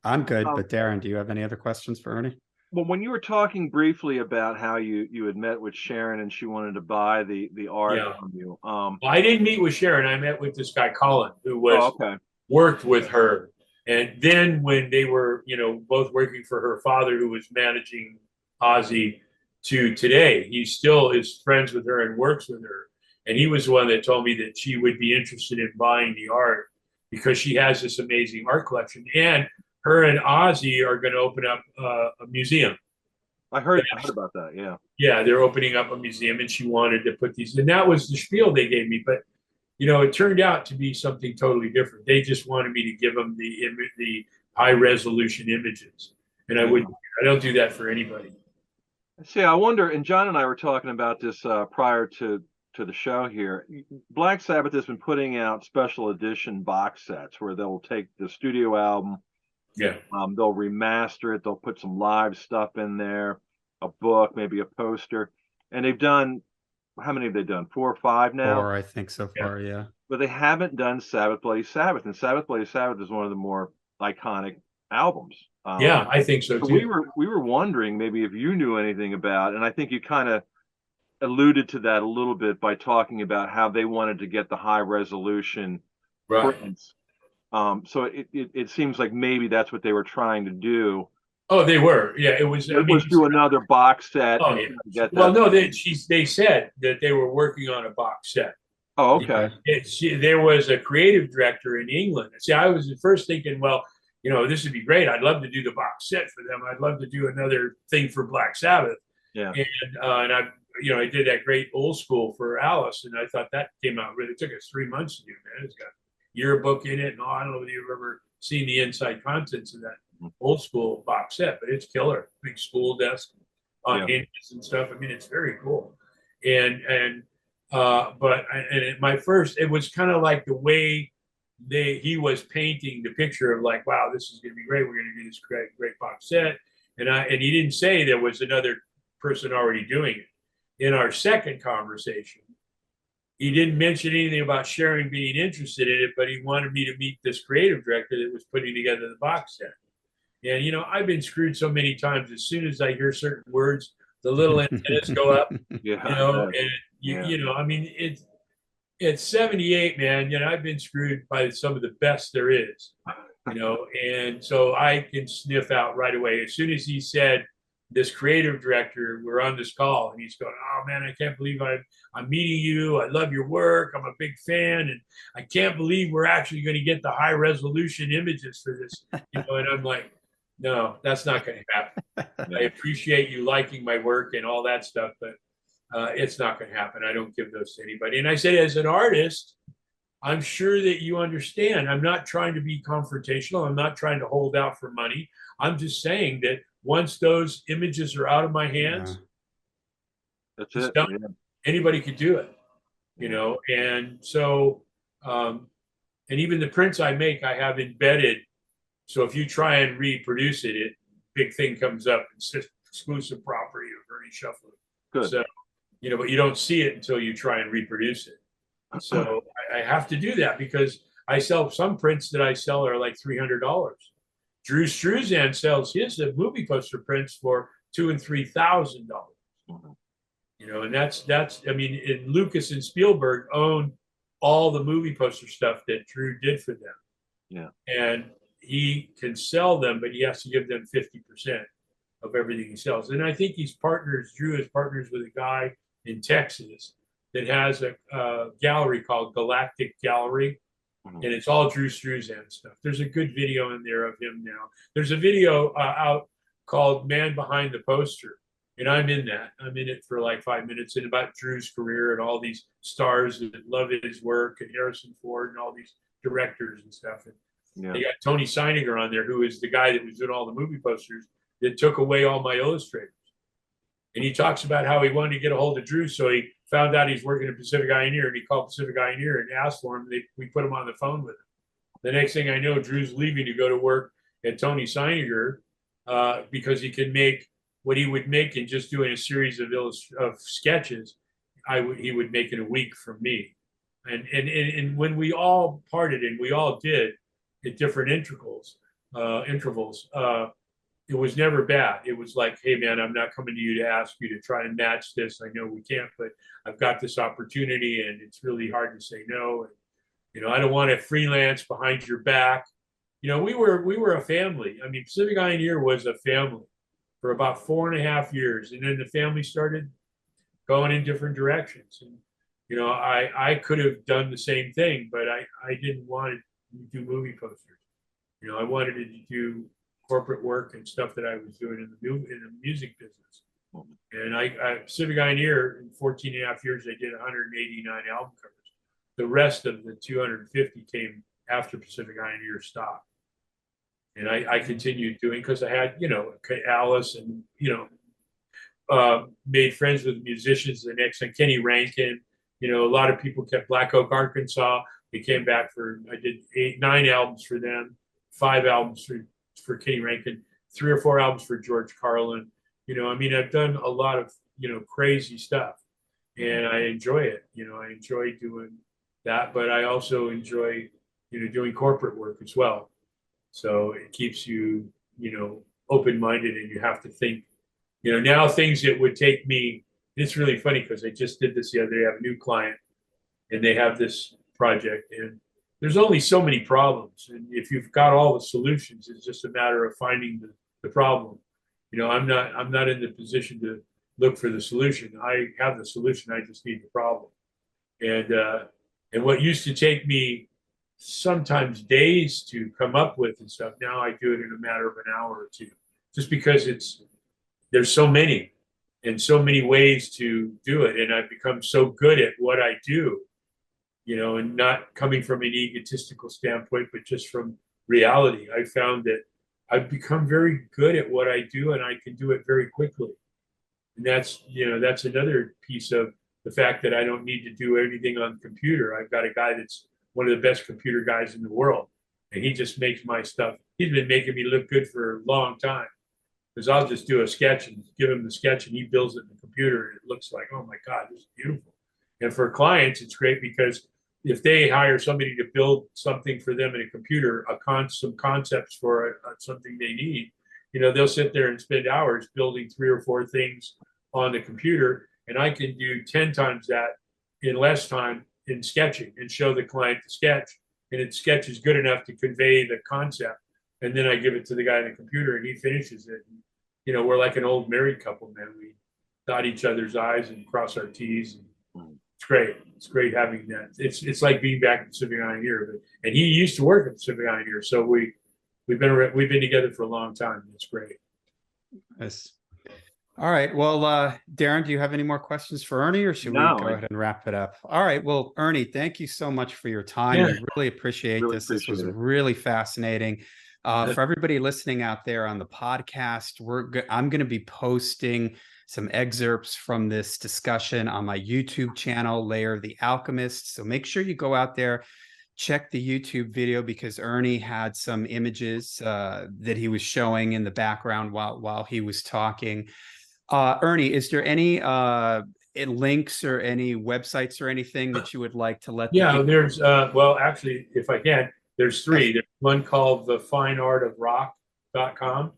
I'm good, but Darren, do you have any other questions for Ernie? Well, when you were talking briefly about how you had met with Sharon and she wanted to buy the art Yeah. from you. Well, I didn't meet with Sharon. I met with this guy, Colin, who Oh, was okay. worked with her. And then when they were, both working for her father, who was managing Ozzy, to today, he still is friends with her and works with her. And he was the one that told me that she would be interested in buying the art because she has this amazing art collection. And her and Ozzy are going to open up a museum. I heard about that. Yeah. Yeah, they're opening up a museum, and she wanted to put these. And that was the spiel they gave me. But it turned out to be something totally different. They just wanted me to give them the high resolution images, and I don't do that for anybody. See, I wonder, and John and I were talking about this prior to the show here. Black Sabbath has been putting out special edition box sets where they'll take the studio album, Yeah, they'll remaster it, they'll put some live stuff in there, a book, maybe a poster, and they've done, how many have they done? 4 or 5 now? 4, I think so far. Yeah. But they haven't done Sabbath Bloody Sabbath, and Sabbath Bloody Sabbath is one of the more iconic albums. yeah, I think so So too. we were wondering maybe if you knew anything about, and I think you kind of alluded to that a little bit by talking about how they wanted to get the high resolution Right. prints. So it seems like maybe that's what they were trying to do. Oh, they were. Yeah, it was. I It mean, was do another box set oh and yeah. try to get Well, that. no, they said that they were working on a box set. Oh, okay. There was a creative director in England. See, I was at first thinking, well, this would be great. I'd love to do the box set for them. I'd love to do another thing for Black Sabbath. Yeah. And I did that great old school for Alice, and I thought that came out really. It took us 3 months to do, man. It's got yearbook in it, and I don't know if you've ever seen the inside contents of that old school box set, but it's killer. Big school desk on hinges and stuff. I mean, it's very cool. My first, it was kind of like the way he was painting the picture of like, wow, this is going to be great. We're going to do this great box set, and he didn't say there was another person already doing it. In our second conversation, he didn't mention anything about Sharon being interested in it, but he wanted me to meet this creative director that was putting together the box set. And I've been screwed so many times. As soon as I hear certain words, the little antennas go up. I mean, it's 78, man. I've been screwed by some of the best there is. And so I can sniff out right away. As soon as he said, this creative director, we're on this call, and he's going, oh man, I can't believe I'm meeting you. I love your work. I'm a big fan, and I can't believe we're actually going to get the high resolution images for this. And I'm like, no, that's not going to happen. I appreciate you liking my work and all that stuff, but it's not going to happen. I don't give those to anybody. And I said, as an artist, I'm sure that you understand. I'm not trying to be confrontational. I'm not trying to hold out for money. I'm just saying that once those images are out of my hands, that's it. Anybody could do it, And so, and even the prints I make, I have embedded. So if you try and reproduce it, big thing comes up. It's just exclusive property of Ernie Shuffler. Good. So, but you don't see it until you try and reproduce it. So I have to do that because I sell some prints that I sell are like $300. Drew Struzan sells his movie poster prints for $2,000 and $3,000. And that's. I mean, Lucas and Spielberg own all the movie poster stuff that Drew did for them. Yeah. And he can sell them, but he has to give them 50% of everything he sells. And I think Drew is partners with a guy in Texas that has a gallery called Galactic Gallery. And it's all Drew Struzan stuff. There's a good video in there of him now. There's a video out called Man Behind the Poster. And I'm in that. I'm in it for like 5 minutes and about Drew's career and all these stars that love his work and Harrison Ford and all these directors and stuff. And they got Tony Seiniger on there, who is the guy that was doing all the movie posters that took away all my illustrators. And he talks about how he wanted to get a hold of Drew, so he found out he's working at Pacific Eye&Ear, and he called Pacific Eye&Ear and asked for him. We put him on the phone with him. The next thing I know, Drew's leaving to go to work at Tony Seiniger because he can make what he would make in just doing a series of sketches. He would make in a week from me. And when we all parted, and we all did at different intervals, it was never bad. It was like, hey man, I'm not coming to you to ask you to try and match this. I know we can't, but I've got this opportunity, and it's really hard to say no. And, you know, I don't want to freelance behind your back. You know, we were a family. I mean, Pacific Pioneer was a family for about 4.5 years, and then the family started going in different directions. And you know, I could have done the same thing, but I didn't want to do movie posters. You know, I wanted to do corporate work and stuff that I was doing in the music business. And I Pacific Pioneer, in 14.5 years, I did 189 album covers. The rest of the 250 came after Pacific Pioneer stopped. And I continued doing, because I had, you know, Alice, and, you know, made friends with musicians the next time, Kenny Rankin. You know, a lot of people kept Black Oak, Arkansas. They came back I did 9 albums for them, 5 albums for Kenny Rankin, 3 or 4 albums for George Carlin. You know, I mean, I've done a lot of, you know, crazy stuff, and I enjoy it. You know, I enjoy doing that, but I also enjoy, you know, doing corporate work as well. So it keeps you, you know, open-minded, and you have to think, you know, now things that would take me, it's really funny because I just did this the other day. I have a new client, and they have this project, and there's only so many problems. And if you've got all the solutions, it's just a matter of finding the problem. You know, I'm not in the position to look for the solution. I have the solution. I just need the problem. And what used to take me sometimes days to come up with and stuff, now I do it in a matter of an hour or two, just because there's so many and so many ways to do it. And I've become so good at what I do, you know, and not coming from an egotistical standpoint, but just from reality. I found that I've become very good at what I do, and I can do it very quickly. And that's, you know, that's another piece of the fact that I don't need to do anything on the computer. I've got a guy that's one of the best computer guys in the world, and he just makes my stuff. He's been making me look good for a long time, because I'll just do a sketch and give him the sketch, and he builds it in the computer, and it looks like, oh my God, this is beautiful. And for clients, it's great, because if they hire somebody to build something for them in a computer, some concepts for something they need, you know, they'll sit there and spend hours building 3 or 4 things on the computer, and I can do 10 times that in less time in sketching, and show the client the sketch, and the sketch is good enough to convey the concept, and then I give it to the guy in the computer, and he finishes it. And, you know, we're like an old married couple, man. We dot each other's I's and cross our T's. And it's great. It's great having that. It's like being back at Pacific Pioneer. And he used to work at Pacific Pioneer, so we've been together for a long time. It's great. Yes. All right. Well, Darren, do you have any more questions for Ernie, or should we go ahead and wrap it up? All right. Well, Ernie, thank you so much for your time. Yeah. We really appreciate this. This was really fascinating. For everybody listening out there on the podcast, I'm going to be posting some excerpts from this discussion on my YouTube channel, Layer the Alchemist. So make sure you go out there, check the YouTube video, because Ernie had some images that he was showing in the background while he was talking. Ernie, is there any links or any websites or anything that you would like to let? Yeah, there's well, actually, if I can, there's 3. There's one called thefineartofrock.com.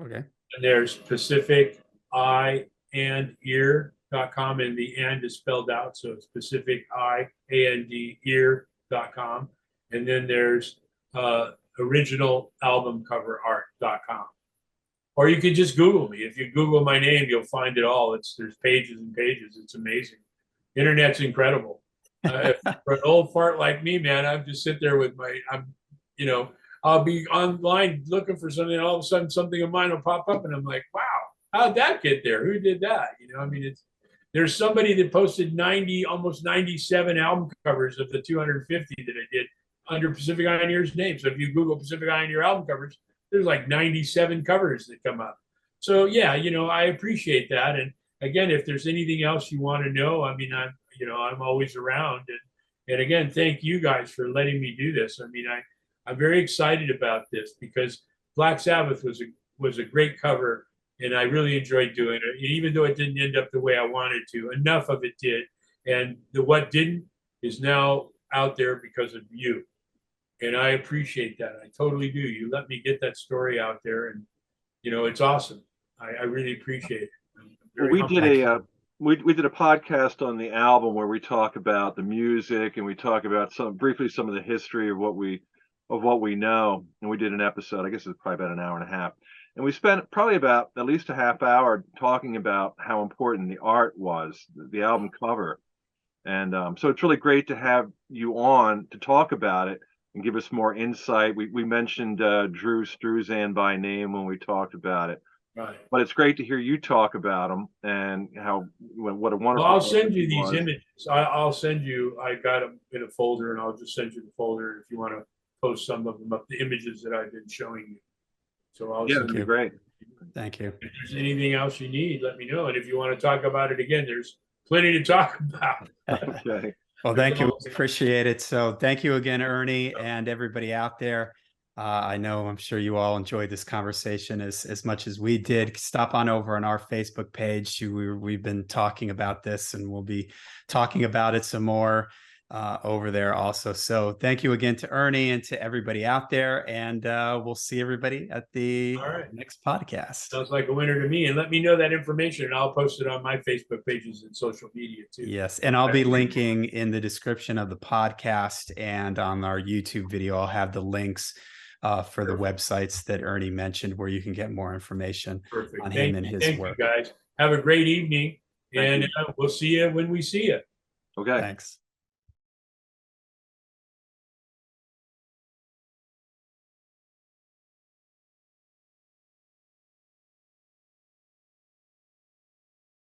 Okay. And there's Pacific Eye and Ear.com, and the and is spelled out, so it's Pacific Eye and Ear.com. And then there's originalalbumcoverart.com. Or you could just Google me. If you Google my name, you'll find it all. There's pages and pages. It's amazing. Internet's incredible. For an old fart like me, man, I just sit there with you know, I'll be online looking for something, and all of a sudden something of mine will pop up, and I'm like, wow, how'd that get there? Who did that? You know, I mean, there's somebody that posted almost 97 album covers of the 250 that I did under Pacific Pioneer's name. So if you Google Pacific Pioneer album covers, there's like 97 covers that come up. So yeah, you know, I appreciate that. And again, if there's anything else you want to know, I mean, I'm always around. And again, thank you guys for letting me do this. I mean, I'm very excited about this, because Black Sabbath was a great cover, and I really enjoyed doing it, even though it didn't end up the way I wanted to. Enough of it did, and what didn't is now out there because of you. And I appreciate that. I totally do. You let me get that story out there, and you know, it's awesome. I really appreciate it. I'm Well, very humbled. we did a podcast on the album where we talk about the music and we talk about briefly some of the history of what we know. And we did an episode, I guess it's probably about an hour and a half. And we spent probably about at least a half hour talking about how important the art was, the album cover. And so it's really great to have you on to talk about it and give us more insight. We mentioned Drew Struzan by name when we talked about it, Right. but it's great to hear you talk about them and what a Well, wonderful. I'll send you it these was. images. I'll send you. I got them in a folder, and I'll just send you the folder if you want to post some of them up. The images that I've been showing you. So I'll Yeah, send it'd be you. great. Thank you. If there's anything else you need, let me know. And if you want to talk about it again, there's plenty to talk about. Okay. Well, thank you. Appreciate it. So thank you again, Ernie, and everybody out there. I'm sure you all enjoyed this conversation as much as we did. Stop on over on our Facebook page. We've been talking about this, and we'll be talking about it some more over there also. So thank you again to Ernie and to everybody out there. And we'll see everybody at the next podcast. Sounds like a winner to me. And let me know that information, and I'll post it on my Facebook pages and social media too. Yes. And I'll be linking in the description of the podcast and on our YouTube video. I'll have the links for the websites that Ernie mentioned where you can get more information on him and his work. Thank you, guys. Have a great evening, and we'll see you when we see you. Okay. Thanks.